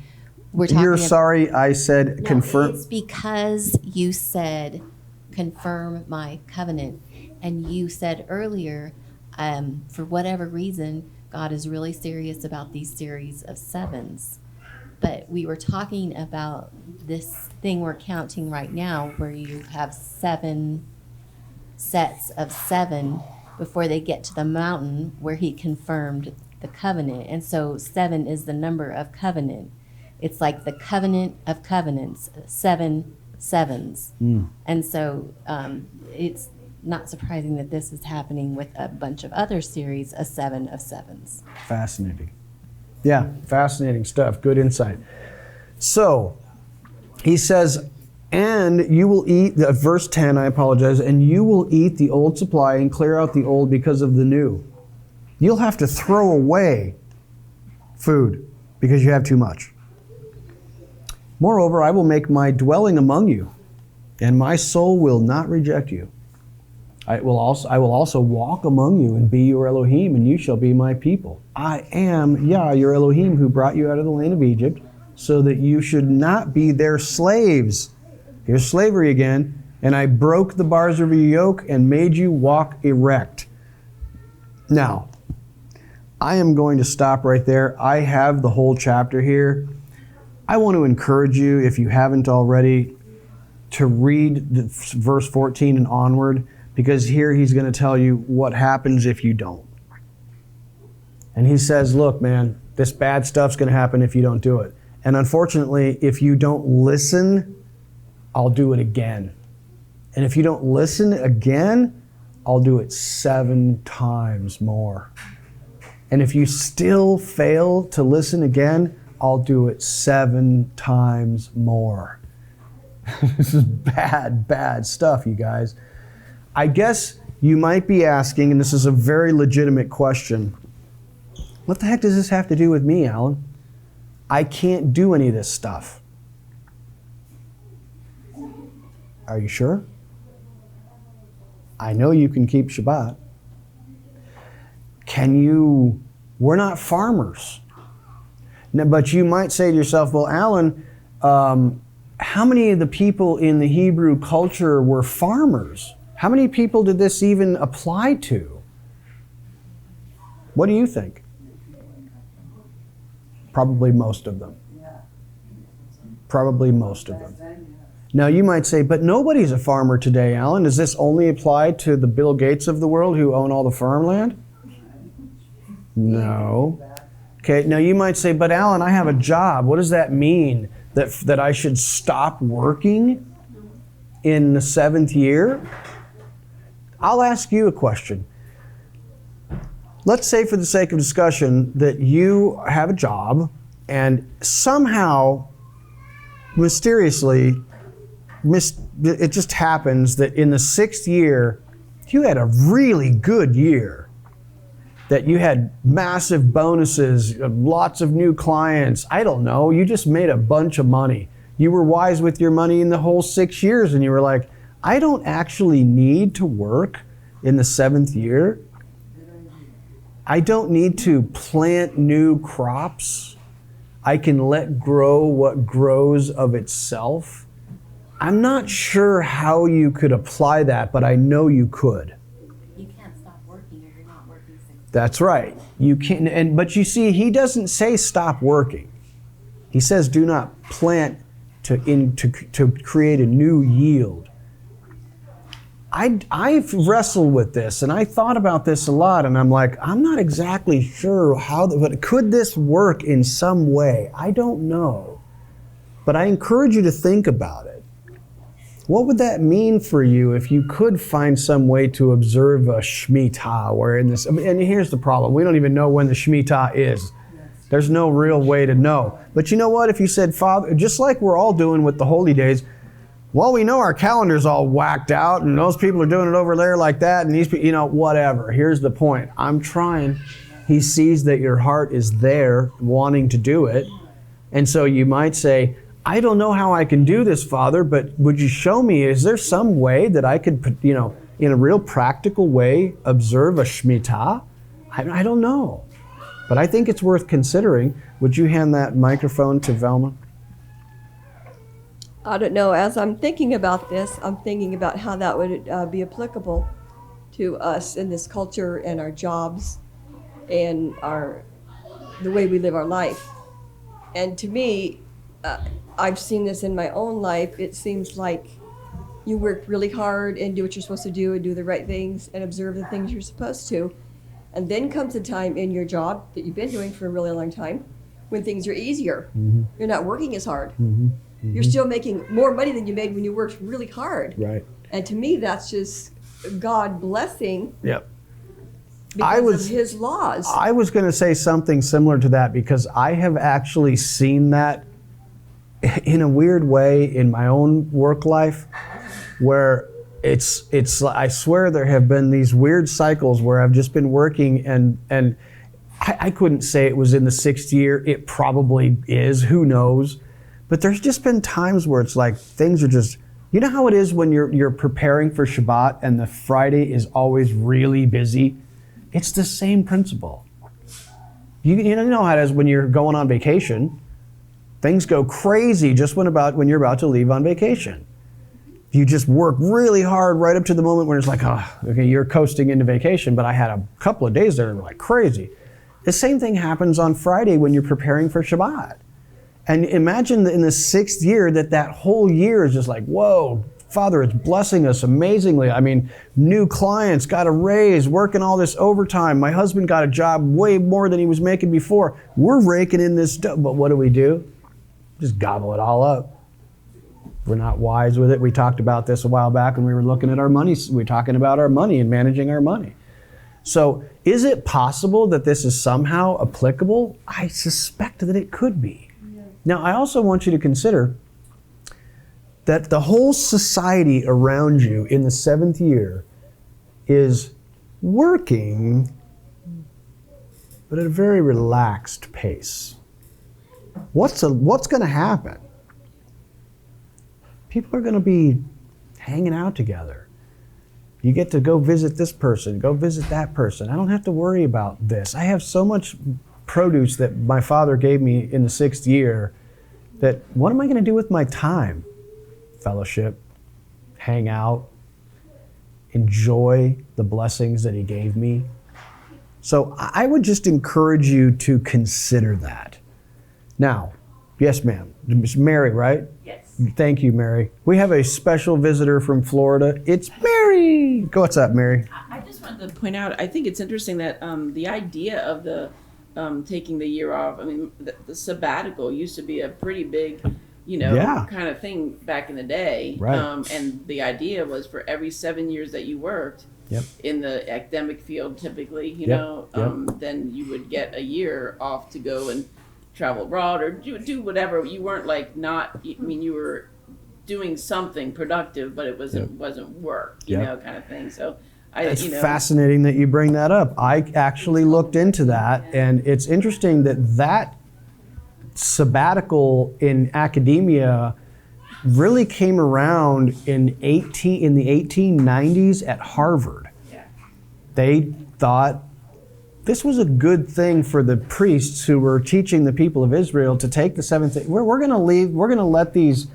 we're talking You're about, sorry I said no, confirm. it's because you said confirm my covenant, and you said earlier, for whatever reason, God is really serious about these series of sevens. But we were talking about this thing we're counting right now, where you have 7 sets of 7 before they get to the mountain where he confirmed the covenant. And so 7 is the number of covenant. It's like the covenant of covenants, 7 sevens. And so it's not surprising that this is happening with a bunch of other series, a 7 of sevens. Fascinating. Yeah, fascinating stuff. Good insight. So, he says, and you will eat, verse 10, I apologize, and you will eat the old supply and clear out the old because of the new. You'll have to throw away food because you have too much. Moreover, I will make my dwelling among you, and my soul will not reject you. I will also walk among you and be your Elohim, and you shall be my people. I am Yah, your Elohim, who brought you out of the land of Egypt, so that you should not be their slaves. Here's slavery again. And I broke the bars of your yoke and made you walk erect. Now, I am going to stop right there. I have the whole chapter here. I want to encourage you, if you haven't already, to read verse 14 and onward, because here he's going to tell you what happens if you don't. And he says, look, man, this bad stuff's going to happen if you don't do it. And unfortunately, if you don't listen, I'll do it again. And if you don't listen again, I'll do it 7 times more. And if you still fail to listen again, I'll do it 7 times more. This is bad, bad stuff, you guys. I guess you might be asking, and this is a very legitimate question, what the heck does this have to do with me, Alan? I can't do any of this stuff. Are you sure? I know you can keep Shabbat. We're not farmers. Now, but you might say to yourself, well, Alan, how many of the people in the Hebrew culture were farmers? How many people did this even apply to? What do you think? Probably most of them. Probably most of them. Now you might say, but nobody's a farmer today, Alan. Does this only apply to the Bill Gates of the world who own all the farmland? No. Okay, now you might say, but Alan, I have a job. What does that mean? That I should stop working in the 7th year? I'll ask you a question. Let's say for the sake of discussion that you have a job and somehow, mysteriously, it just happens that in the 6th year, you had a really good year. That you had massive bonuses, lots of new clients. I don't know, you just made a bunch of money. You were wise with your money in the whole 6 years and you were like, I don't actually need to work in the 7th year. I don't need to plant new crops. I can let grow what grows of itself. I'm not sure how you could apply that, but I know you could. You can't stop working if you're not working 6 days. That's right. You can, but you see, he doesn't say stop working. He says do not plant to create a new yield. I've wrestled with this and I thought about this a lot and I'm like, I'm not exactly sure but could this work in some way? I don't know. But I encourage you to think about it. What would that mean for you if you could find some way to observe a shmita where in this, and here's the problem, we don't even know when the shmita is. There's no real way to know. But you know what, if you said, Father, just like we're all doing with the holy days, well, we know our calendar's all whacked out and those people are doing it over there like that and these people, whatever. Here's the point. I'm trying. He sees that your heart is there wanting to do it. And so you might say, I don't know how I can do this, Father, but would you show me, is there some way that I could, in a real practical way, observe a shmita? I don't know. But I think it's worth considering. Would you hand that microphone to Velma? I don't know. As I'm thinking about this, I'm thinking about how that would be applicable to us in this culture and our jobs and the way we live our life. And to me, I've seen this in my own life. It seems like you work really hard and do what you're supposed to do and do the right things and observe the things you're supposed to. And then comes a time in your job that you've been doing for a really long time when things are easier. Mm-hmm. You're not working as hard. Mm-hmm. Mm-hmm. You're still making more money than you made when you worked really hard. Right. And to me, that's just God blessing. Yep. Because of His laws. I was going to say something similar to that because I have actually seen that in a weird way in my own work life, where it's. I swear there have been these weird cycles where I've just been working and I couldn't say it was in the 6th year. It probably is. Who knows? But there's just been times where it's like things are just, you know how it is when you're preparing for Shabbat and the Friday is always really busy? It's the same principle. You know how it is when you're going on vacation. Things go crazy just when you're about to leave on vacation. You just work really hard right up to the moment when it's like, okay, you're coasting into vacation, but I had a couple of days there that were like crazy. The same thing happens on Friday when you're preparing for Shabbat. And imagine that in the 6th year that whole year is just like, whoa, Father, it's blessing us amazingly. I mean, new clients, got a raise, working all this overtime. My husband got a job way more than he was making before. We're raking in this stuff, but what do? Just gobble it all up. We're not wise with it. We talked about this a while back when we were looking at our money. We were talking about our money and managing our money. So is it possible that this is somehow applicable? I suspect that it could be. Now, I also want you to consider that the whole society around you in the 7th year is working, but at a very relaxed pace. What's going to happen? People are going to be hanging out together. You get to go visit this person, go visit that person. I don't have to worry about this. I have so much produce that my father gave me in the 6th year that what am I going to do with my time? Fellowship, hang out, enjoy the blessings that he gave me. So I would just encourage you to consider that. Now, yes, ma'am. It's Mary, right? Yes. Thank you, Mary. We have a special visitor from Florida. It's Mary. What's up, Mary? I just wanted to point out, I think it's interesting that the idea of the taking the year off, I mean, the sabbatical used to be a pretty big, kind of thing back in the day. Right. And the idea was for every 7 years that you worked, Yep. in the academic field, typically, you Yep. know, Yep. then you would get a year off to go and travel abroad or do whatever. You weren't like not. I mean, you were doing something productive, but it wasn't work, you Yep. know, kind of thing. So It's fascinating that you bring that up. I actually looked into that, and it's interesting that sabbatical in academia really came around in the 1890s at Harvard. They thought this was a good thing for the priests who were teaching the people of Israel to take the seventh day. We're going to leave. We're going to let these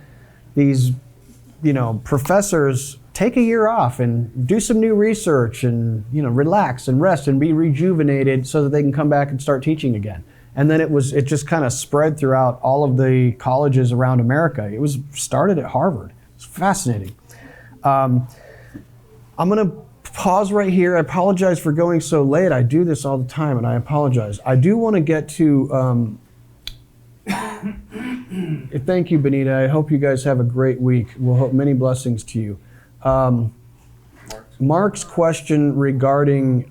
professors take a year off and do some new research and relax and rest and be rejuvenated so that they can come back and start teaching again. And then it just kind of spread throughout all of the colleges around America. It was started at Harvard. It's fascinating. I'm going to pause right here. I apologize for going so late. I do this all the time, and I apologize. I do want to get to. Thank you, Benita. I hope you guys have a great week. We'll hope many blessings to you. Mark's question regarding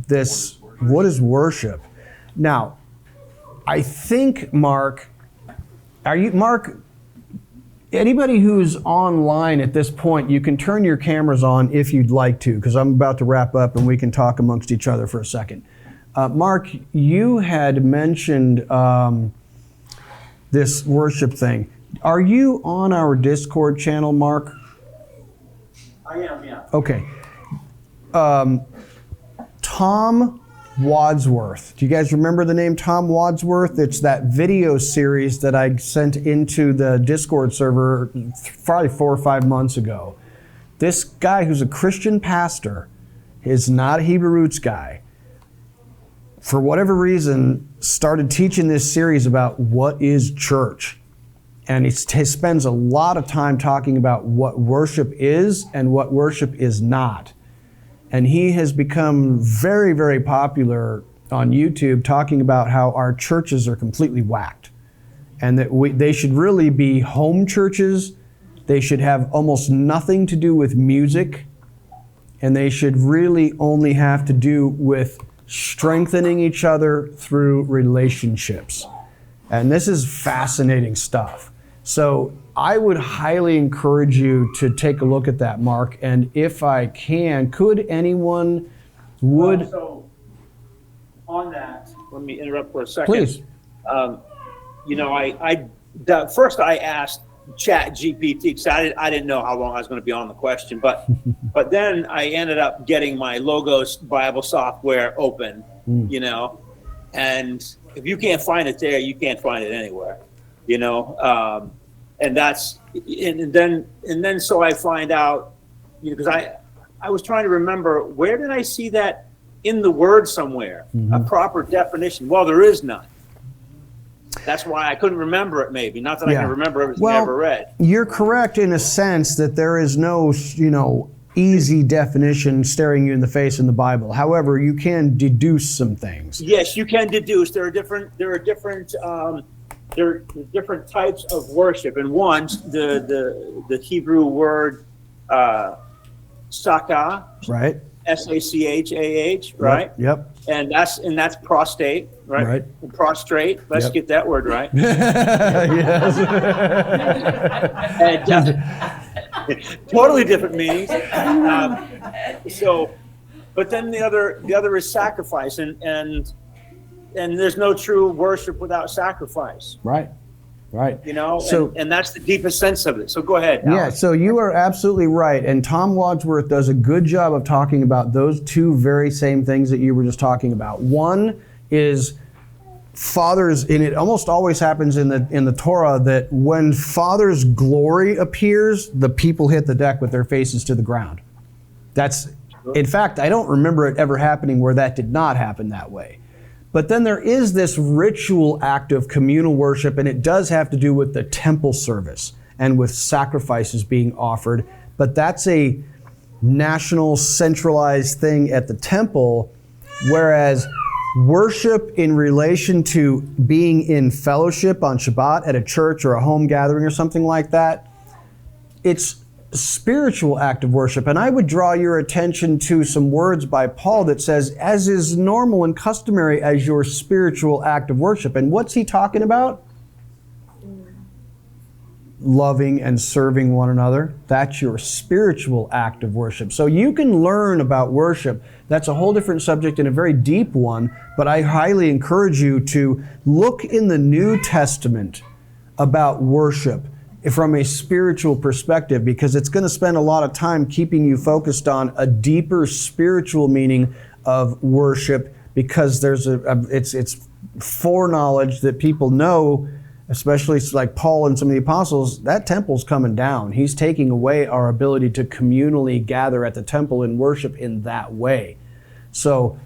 this, what is worship? Now, I think, Mark, anybody who's online at this point, you can turn your cameras on if you'd like to, because I'm about to wrap up and we can talk amongst each other for a second. Mark, you had mentioned this worship thing. Are you on our Discord channel, Mark? I am, yeah. Okay. Tom Wadsworth. Do you guys remember the name Tom Wadsworth? It's that video series that I sent into the Discord server probably 4 or 5 months ago. This guy who's a Christian pastor is not a Hebrew roots guy. For whatever reason, started teaching this series about what is church. And he spends a lot of time talking about what worship is and what worship is not. And he has become very, very popular on YouTube talking about how our churches are completely whacked. And that they should really be home churches. They should have almost nothing to do with music. And they should really only have to do with strengthening each other through relationships. And this is fascinating stuff. So I would highly encourage you to take a look at that, Mark. And if I can, could anyone So on that, let me interrupt for a second. Please. First I asked Chat GPT because I didn't know how long I was going to be on the question, but then I ended up getting my Logos Bible software open, and if you can't find it there, you can't find it anywhere, and then so I find out, because I was trying to remember, where did I see that in the Word somewhere, a proper definition? Well, there is none. That's why I couldn't remember it, maybe. Not that I can remember everything I ever read. You're correct in a sense that there is no, easy definition staring you in the face in the Bible. However, you can deduce some things. Yes, you can deduce. There are different types of worship, and one's the Hebrew word sakah, right? SACHAH, right? Yep. And that's prostate, right? Right. Prostrate. Let's get that word right. Yes. And, totally different meanings. But then the other is sacrifice, and there's no true worship without sacrifice. Right. Right. And that's the deepest sense of it. So go ahead, Alex. Yeah, so you are absolutely right. And Tom Wadsworth does a good job of talking about those two very same things that you were just talking about. One is fathers, and it almost always happens in the Torah, that when Father's glory appears, the people hit the deck with their faces to the ground. In fact, I don't remember it ever happening where that did not happen that way. But then there is this ritual act of communal worship, and it does have to do with the temple service and with sacrifices being offered. But that's a national centralized thing at the temple, whereas worship in relation to being in fellowship on Shabbat at a church or a home gathering or something like that, it's spiritual act of worship. And I would draw your attention to some words by Paul that says, as is normal and customary as your spiritual act of worship. And what's he talking about? Loving and serving one another. That's your spiritual act of worship. So you can learn about worship. That's a whole different subject and a very deep one, but I highly encourage you to look in the New Testament about worship from a spiritual perspective, because it's going to spend a lot of time keeping you focused on a deeper spiritual meaning of worship, because there's it's foreknowledge that people know, especially like Paul and some of the apostles, that temple's coming down. He's taking away our ability to communally gather at the temple and worship in that way. So,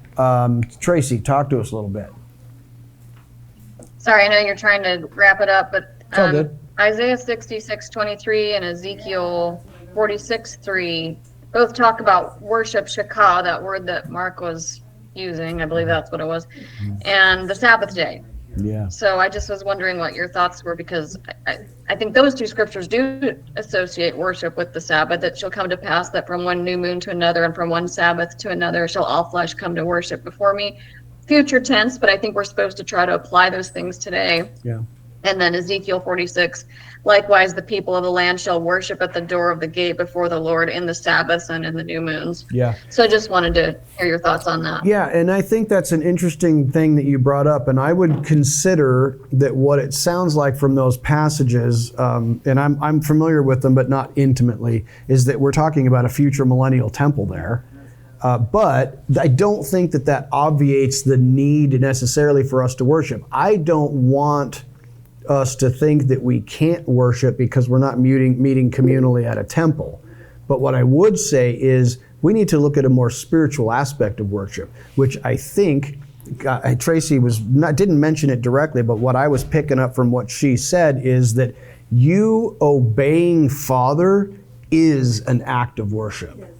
Tracy, talk to us a little bit. Sorry, I know you're trying to wrap it up, but It's all good. Isaiah 66:23 and Ezekiel 46:3 both talk about worship, shakah, that word that Mark was using. I believe that's what it was, and the Sabbath day. Yeah. So I just was wondering what your thoughts were, because I think those two scriptures do associate worship with the Sabbath. It shall come to pass that from one new moon to another and from one Sabbath to another shall all flesh come to worship before me. Future tense, but I think we're supposed to try to apply those things today. Yeah. And then Ezekiel 46, likewise the people of the land shall worship at the door of the gate before the Lord in the Sabbaths and in the new moons. Yeah. So I just wanted to hear your thoughts on that. Yeah, and I think that's an interesting thing that you brought up, and I would consider that what it sounds like from those passages, and I'm familiar with them but not intimately, is that we're talking about a future millennial temple there. But I don't think that that obviates the need necessarily for us to worship. I don't want us to think that we can't worship because we're not meeting communally at a temple. But what I would say is we need to look at a more spiritual aspect of worship, which I think Tracy didn't mention it directly, but what I was picking up from what she said is that you obeying Father is an act of worship.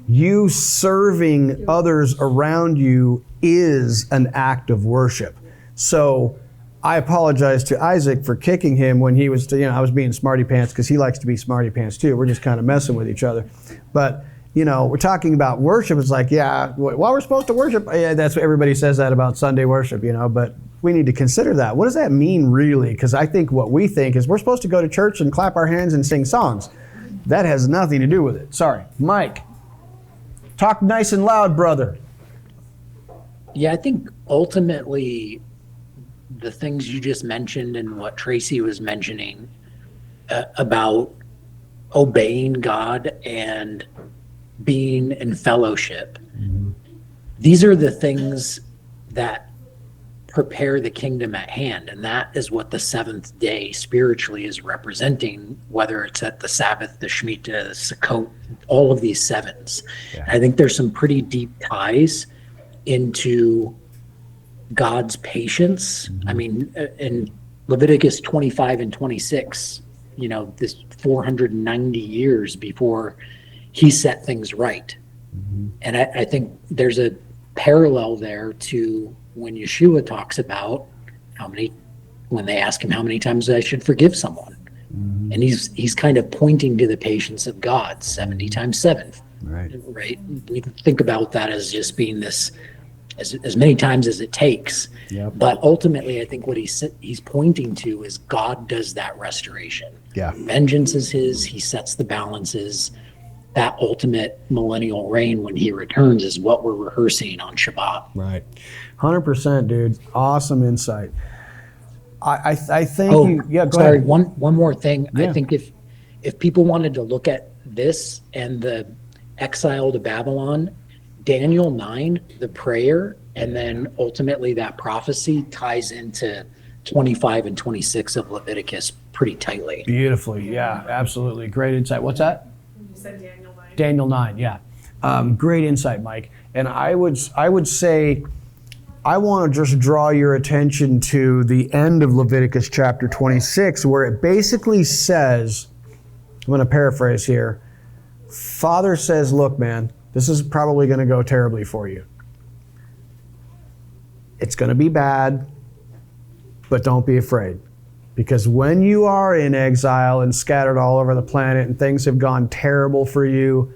You serving others around you is an act of worship. So I apologize to Isaac for kicking him when he was, I was being smarty pants, because he likes to be smarty pants too. We're just kind of messing with each other. But, we're talking about worship. It's like, yeah, while we're supposed to worship, yeah, that's what everybody says that about Sunday worship, but we need to consider that. What does that mean really? Because I think what we think is we're supposed to go to church and clap our hands and sing songs. That has nothing to do with it. Sorry. Mike, talk nice and loud, brother. Yeah, I think ultimately the things you just mentioned and what Tracy was mentioning about obeying God and being in fellowship, these are the things that prepare the kingdom at hand. And that is what the seventh day spiritually is representing, whether it's at the Sabbath, the Shemitah, the Sukkot, all of these sevens. Yeah. I think there's some pretty deep ties into God's patience. I mean, in Leviticus 25 and 26, this 490 years before he set things right. And I think there's a parallel there to when Yeshua talks about when they ask him how many times I should forgive someone. And he's kind of pointing to the patience of God, 70 times 7. Right? We think about that as just being this, as many times as it takes. Yep. But ultimately, I think what he's pointing to is God does that restoration. Yeah. Vengeance is his. He sets the balances. That ultimate millennial reign when he returns is what we're rehearsing on Shabbat. Right. 100%, dude. Awesome insight. I think go sorry, ahead. One more thing. Yeah. I think if people wanted to look at this and the exile to Babylon, Daniel 9, the prayer, and then ultimately that prophecy ties into 25 and 26 of Leviticus pretty tightly. Beautifully. Yeah, absolutely. Great insight. What's that? You said Daniel 9. Daniel 9, yeah. Great insight, Mike. And I would say, I want to just draw your attention to the end of Leviticus chapter 26, where it basically says, I'm going to paraphrase here, Father says, look, man, this is probably going to go terribly for you. It's going to be bad, but don't be afraid. Because when you are in exile and scattered all over the planet and things have gone terrible for you,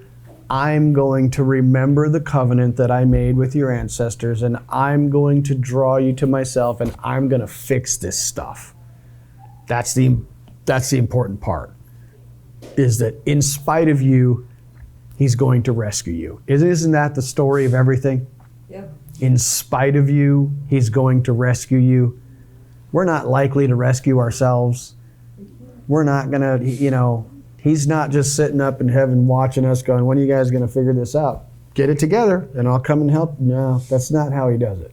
I'm going to remember the covenant that I made with your ancestors, and I'm going to draw you to myself, and I'm going to fix this stuff. That's the important part, is that in spite of you, he's going to rescue you. Isn't that the story of everything? Yeah. In spite of you, he's going to rescue you. We're not likely to rescue ourselves. We're not going to, he's not just sitting up in heaven watching us going, when are you guys going to figure this out? Get it together and I'll come and help. No, that's not how he does it.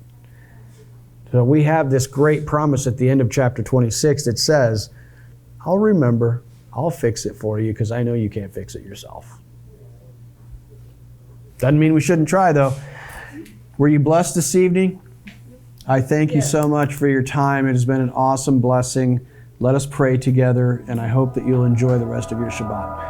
So we have this great promise at the end of chapter 26 that says, I'll remember, I'll fix it for you because I know you can't fix it yourself. Doesn't mean we shouldn't try though. Were you blessed this evening? I thank you so much for your time. It has been an awesome blessing. Let us pray together, and I hope that you'll enjoy the rest of your Shabbat.